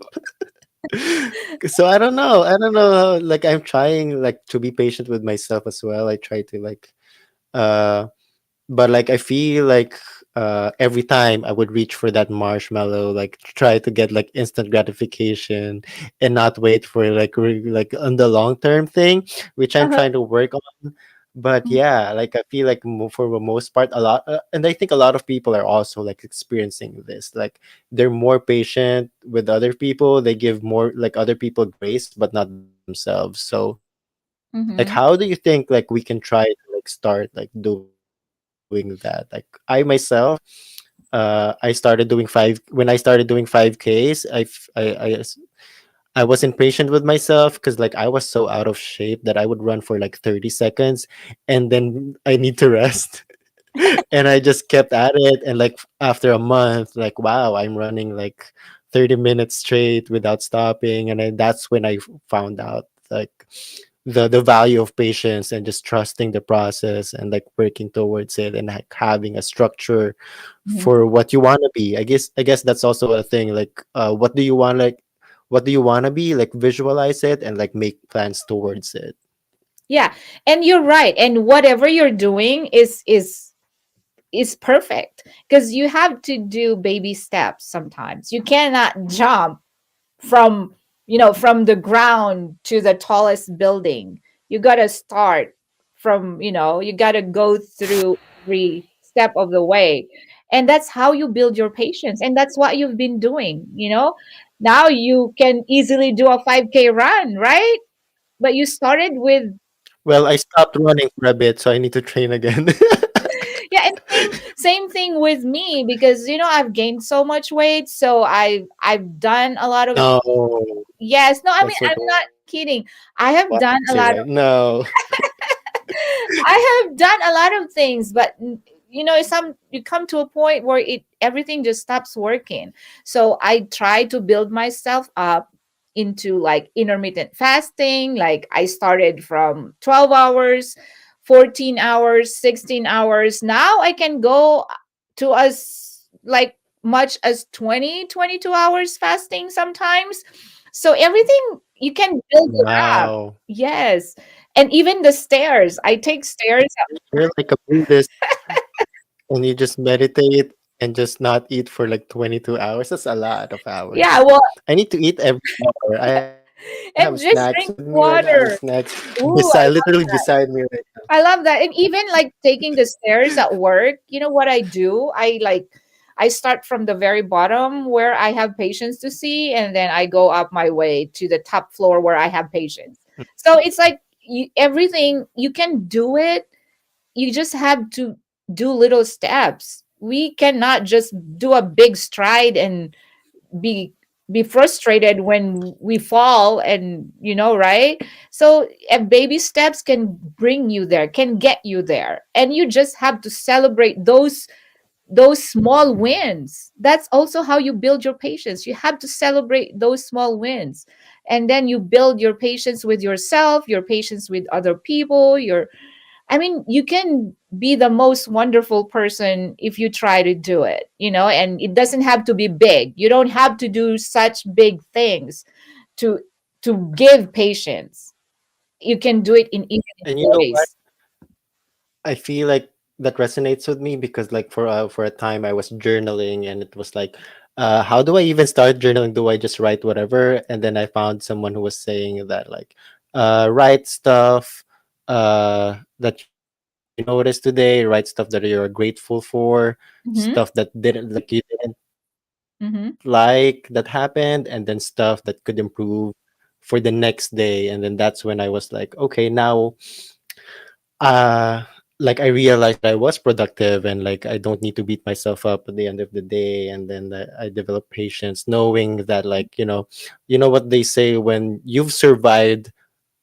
S5: So I don't know how, like I'm trying like to be patient with myself as well. I try to like uh but like I feel like every time I would reach for that marshmallow, like try to get like instant gratification and not wait for like on the long term thing, which I'm
S6: Uh-huh.
S5: trying to work on. But yeah, like I feel like for the most part, a lot, and I think a lot of people are also like experiencing this. Like they're more patient with other people. They give more like other people grace, but not themselves. So like, how do you
S6: Mm-hmm.
S5: think like we can try to like start like doing that? Like I myself, I started doing when I started doing 5Ks. I wasn't patient with myself because like I was so out of shape that I would run for like 30 seconds and then I need to rest. And I just kept at it, and like after a month, like wow, I'm running like 30 minutes straight without stopping, and that's when I found out like the value of patience and just trusting the process and like working towards it and like having a structure
S6: Mm-hmm.
S5: for what you want to be. I guess that's also a thing, like what do you want to be, like visualize it and like make plans towards it.
S6: Yeah, and you're right. And whatever you're doing is perfect, because you have to do baby steps. Sometimes you cannot jump from from the ground to the tallest building. You got to start from, you got to go through every step of the way. And that's how you build your patience, and that's what you've been doing. Now you can easily do a 5K run, right? But you started with.
S5: Well, I stopped running for a bit, so I need to train again.
S6: Yeah, and same thing with me, because I've gained so much weight, so I've done a lot of.
S5: No,
S6: Yes, no, I mean,
S5: that's like
S6: I'm not kidding. I have
S5: what
S6: done
S5: I
S6: a
S5: say,
S6: lot
S5: right? No.
S6: I have done a lot of things, but you come to a point where everything just stops working. So I try to build myself up into like intermittent fasting. Like I started from 12 hours, 14 hours, 16 hours. Now I can go to as like much as 20, 22 hours fasting sometimes. So everything you can build it up.
S5: Wow.
S6: Yes. And even the stairs, I take stairs.
S5: You're like a Buddhist and you just meditate and just not eat for like 22 hours. That's a lot of
S6: Yeah,
S5: hours.
S6: well,
S5: I need to eat every hour. I have snacks with
S6: and
S5: me right
S6: just
S5: now. I
S6: drink
S5: have snacks
S6: water. Ooh,
S5: literally beside me right now.
S6: I love that. And even like taking the stairs at work, you know what I do? I start from the very bottom where I have patients to see, and then I go up my way to the top floor where I have patients. So it's like everything you can do it. You just have to do little steps. We cannot just do a big stride and be be frustrated when we fall, and right. So baby steps can bring you there, can get you there, and you just have to celebrate those those small wins. That's also how you build your patience. You have to celebrate those small wins. And then you build your patience with yourself, your patience with other people, your I mean, you can be the most wonderful person if you try to do it, and it doesn't have to be big. You don't have to do such big things to give patience. You can do it in even in
S5: And you know what?
S6: ways.
S5: I feel like that resonates with me because like for a time I was journaling and it was like how do I even start journaling? Do I just write whatever? And then I found someone who was saying that like write stuff that you noticed today, write stuff that you're grateful for, stuff that
S6: Mm-hmm.
S5: didn't like you didn't like
S6: Mm-hmm.
S5: that happened, and then stuff that could improve for the next day. And then that's when I was like, okay, now uh like I realized that I was productive and like I don't need to beat myself up at the end of the day. And then I developed patience knowing that like you know what they say, when you've survived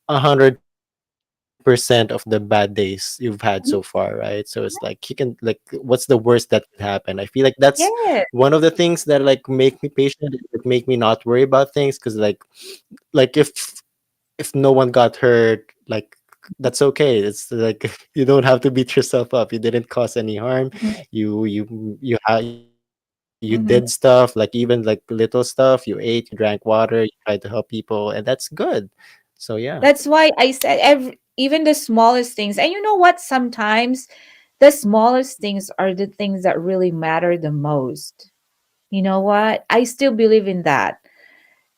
S5: 100% of the bad days you've had so far, right? So it's like you can like what's the worst that could happen? I feel like that's one of the
S6: Yeah.
S5: things that like make me patient, that make me not worry about things, because like if no one got hurt, like that's okay. It's like you don't have to beat yourself up. You didn't cause any harm. You did stuff, like even like little stuff. You ate, you drank water, you tried to help people, and that's good. So yeah.
S6: That's why I said even the smallest things. And you know what? Sometimes the smallest things are the things that really matter the most. You know what? I still believe in that.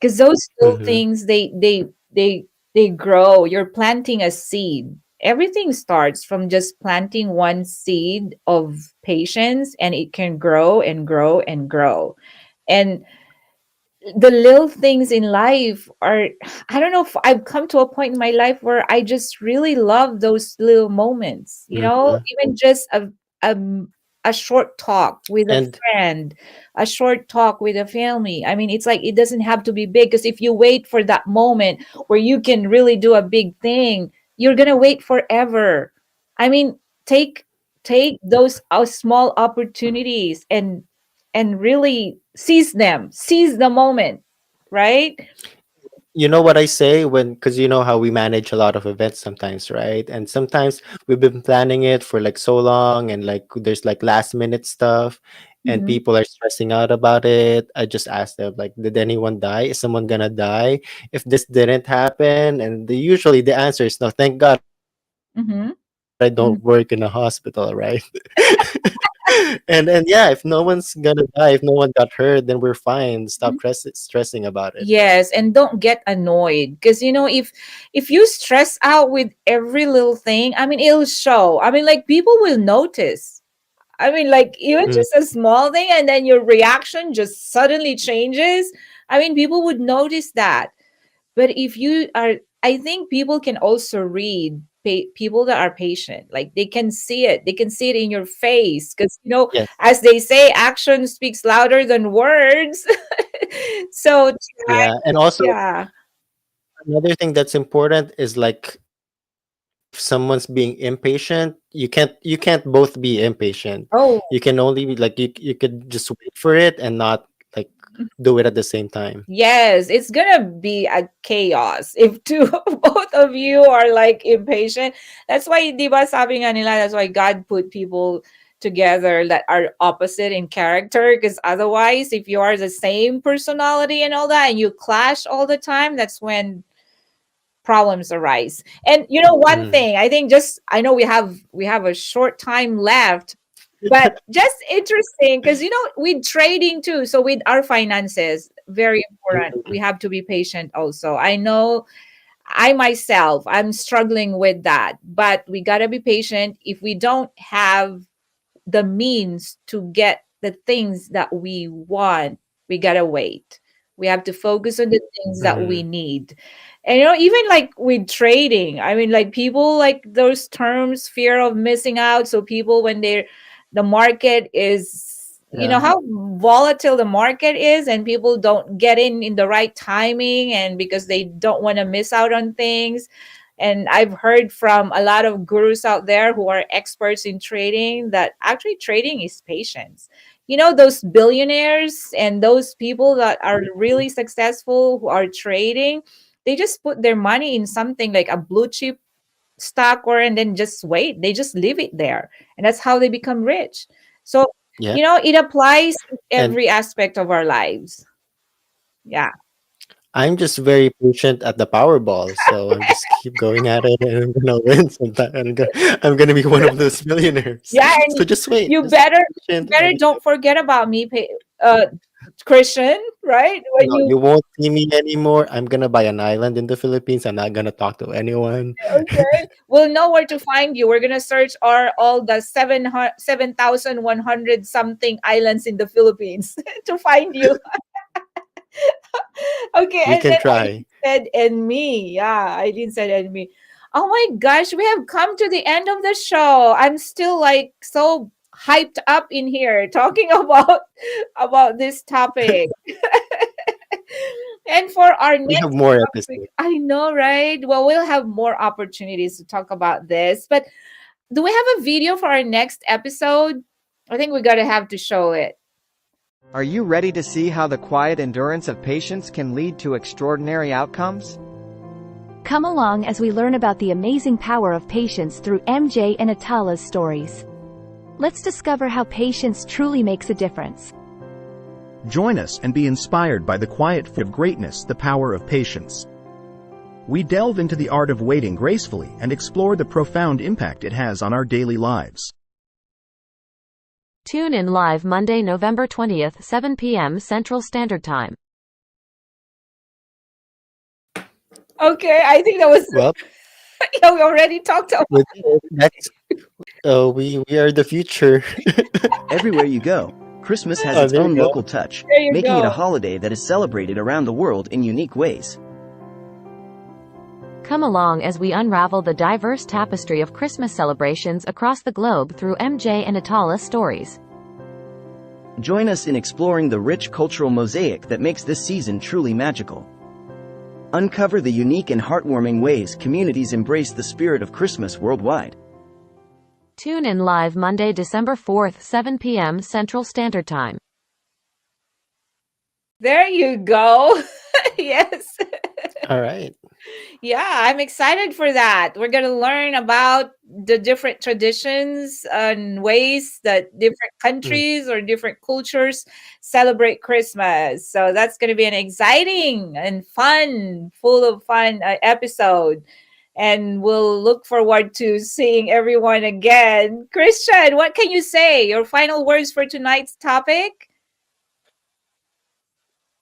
S6: Because those little
S5: Mm-hmm.
S6: things, they grow. You're planting a seed. Everything starts from just planting one seed of patience, and it can grow and grow and grow. And the little things in life are, I don't know, if I've come to a point in my life where I just really love those little moments,
S5: Mm-hmm.
S6: even just a a short talk with a
S5: And
S6: friend, a short talk with a family. I mean, it's like it doesn't have to be big, because if you wait for that moment where you can really do a big thing, you're gonna wait forever. I mean, take those small opportunities and really seize them, seize the moment, right?
S5: you know what I say when, because you know how we manage a lot of events sometimes, right? And sometimes we've been planning it for like so long, and like there's like last minute stuff, and
S6: Mhm.
S5: people are stressing out about it. I just ask them like, did anyone die? Is someone gonna die if this didn't happen? And usually the answer is no. Thank God I don't work in a
S6: Mhm.
S5: hospital, right? And yeah, if no one's gonna die, if no one got hurt, then we're fine. Stop stressing about it.
S6: Yes, and don't get annoyed, because if you stress out with every little thing, I mean, it'll show. I mean, like, people will notice. I mean, like, even
S5: Mm,
S6: just a small thing, and then your reaction just suddenly changes. I mean, people would notice that. But if you are, I think people can also read people that are patient. Like, they can see it. They can see it in your face, because
S5: yes.
S6: as they say, action speaks louder than words. So try,
S5: Yeah, and also
S6: yeah.
S5: another thing that's important is like if someone's being impatient, you can't both be impatient. You
S6: Oh,
S5: can only be like you could just wait for it and not like do it at the same time.
S6: yes, it's gonna be a chaos if two both of you are like impatient. That's why, diba, sabi nga nila, that's why God put people together that are opposite in character. Because otherwise, if you are the same personality and all that, and you clash all the time, that's when problems arise. And one
S5: Mhm.
S6: thing, I think, just I know we have a short time left, but just interesting, because with trading too, so with our finances, very important, we
S5: Mhm.
S6: have to be patient also. I know I myself, I'm struggling with that, but we got to be patient. If we don't have the means to get the things that we want, we gotta wait. We have to focus on the things that we
S5: Mhm.
S6: need. And even like with trading, I mean, like, people like those terms, fear of missing out. So people, when the market is,
S5: Yeah.
S6: how volatile the market is, and people don't get in the right timing, and because they don't want to miss out on things, And I've heard from a lot of gurus out there who are experts in trading that actually trading is patience. You know, those billionaires and those people that are really successful who are trading, they just put their money in something like a blue chip stock, or and then just wait. They just leave it there. And that's how they become rich. So,
S5: Yeah.
S6: it applies to
S5: And
S6: every aspect of our lives. Yeah.
S5: I'm just very patient at the Powerball, so I'm just keep going at it, and I'm gonna win sometime. I'm gonna be one of those millionaires.
S6: Yeah,
S5: So
S6: and
S5: just wait,
S6: you
S5: just
S6: better
S5: be patient, and
S6: don't forget about me, Christian, right? When
S5: no,
S6: you
S5: you won't see me anymore. I'm gonna buy an island in the Philippines. I'm not gonna talk to anyone.
S6: okay, we'll know where to find you. We're gonna search all the 7,100 something islands in the Philippines to find you. Okay,
S5: We
S6: and
S5: can
S6: then
S5: try.
S6: Eileen said, and me. Yeah, Eileen said, and me. Oh my gosh, we have come to the end of the show. I'm still like so hyped up in here talking about this topic. And for our
S5: We have
S6: next
S5: more
S6: topic,
S5: episodes.
S6: I know, right? Well, we'll have more opportunities to talk about this. But do we have a video for our next episode? I think we gotta have to show it.
S9: Are you ready to see how the quiet endurance of patience can lead to extraordinary outcomes?
S4: Come along as we learn about the amazing power of patience through MJ and Atala's stories. Let's discover how patience truly makes a difference.
S7: Join us and be inspired by the quiet force of greatness, the power of patience. We delve into the art of waiting gracefully and explore the profound impact it has on our daily lives.
S10: Tune in live Monday, November 20th, 7 p.m. Central Standard Time.
S6: Okay, I think that was
S5: Well,
S6: yeah, we already talked about.
S5: with this, that's we are the future.
S11: Everywhere you go, Christmas has
S5: Oh,
S11: its
S5: there you
S11: own
S5: go.
S11: local touch,
S6: There you
S11: making it a
S6: go.
S11: holiday that is celebrated around the world in unique ways.
S10: Come along as we unravel the diverse tapestry of Christmas celebrations across the globe through MJ and Atala stories.
S11: Join us in exploring the rich cultural mosaic that makes this season truly magical. Uncover the unique and heartwarming ways communities embrace the spirit of Christmas worldwide.
S10: Tune in live Monday, December 4th, 7 p.m. Central Standard Time.
S6: There you go. Yes.
S5: All right.
S6: Yeah, I'm excited for that. We're going to learn about the different traditions and ways that different
S5: Mm.
S6: countries or different cultures celebrate Christmas. So that's going to be an exciting and fun, full of fun episode. And we'll look forward to seeing everyone again. Christian, what can you say? Your final words for tonight's topic?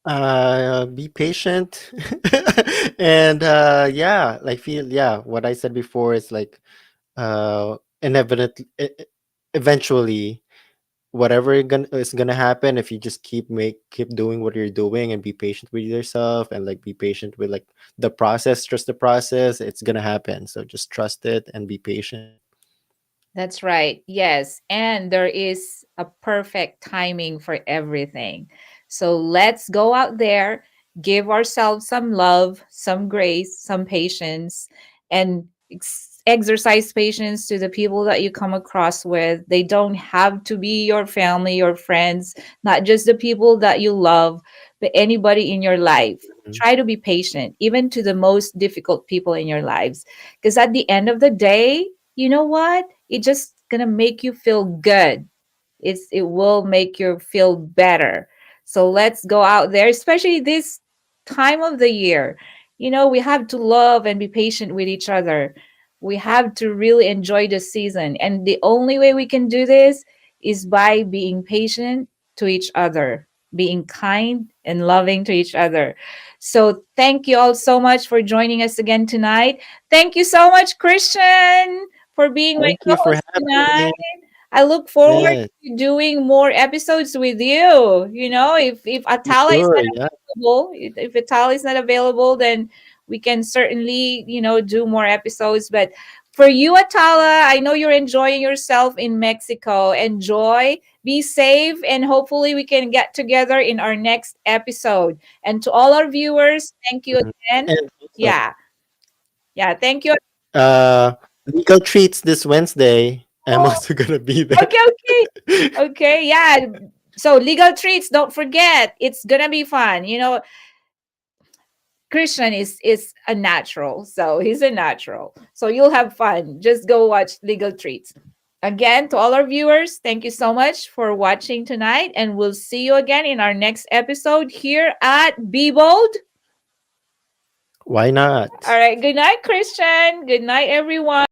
S5: Be patient. And yeah, like feel yeah, what I said before is like inevitably, eventually, whatever is gonna happen, if you just keep doing what you're doing and be patient with yourself, and like be patient with like the process, trust the process, it's gonna happen. So just trust it and be patient.
S6: That's right. Yes. And there is a perfect timing for everything. So let's go out there, give ourselves some love, some grace, some patience, and exercise patience to the people that you come across with. They don't have to be your family, your friends, not just the people that you love, but anybody in your life.
S5: Mhm.
S6: Try to be patient, even to the most difficult people in your lives. Because at the end of the day, you know what? It's just gonna make you feel good. It will make you feel better. So let's go out there, especially this time of the year. We have to love and be patient with each other. We have to really enjoy the season. And the only way we can do this is by being patient to each other, being kind and loving to each other. So thank you all so much for joining us again tonight. Thank you so much, Christian, for being my
S5: Thank you for
S6: co-host
S5: having
S6: tonight.
S5: me.
S6: I look forward
S5: Yes,
S6: to doing more episodes with you. If Atala is
S5: sure.
S6: not
S5: Yeah.
S6: available, if Atala is not available, then we can certainly, do more episodes. But for you, Atala, I know you're enjoying yourself in Mexico. Enjoy, be safe, and hopefully we can get together in our next episode. And to all our viewers, thank you
S5: Mhm.
S6: again.
S5: And also,
S6: Yeah. Yeah, thank you.
S5: Uh, Legal treats this Wednesday. I'm
S6: Oh,
S5: also gonna be
S6: okay, okay.
S5: there.
S6: Okay, yeah. So legal treats, don't forget. It's gonna be fun. Christian is a natural. So he's a natural. So you'll have fun. Just go watch Legal Treats. Again, to all our viewers, thank you so much for watching tonight. And we'll see you again in our next episode here at Be Bold.
S5: Why not?
S6: All right. Good night, Christian. Good night, everyone.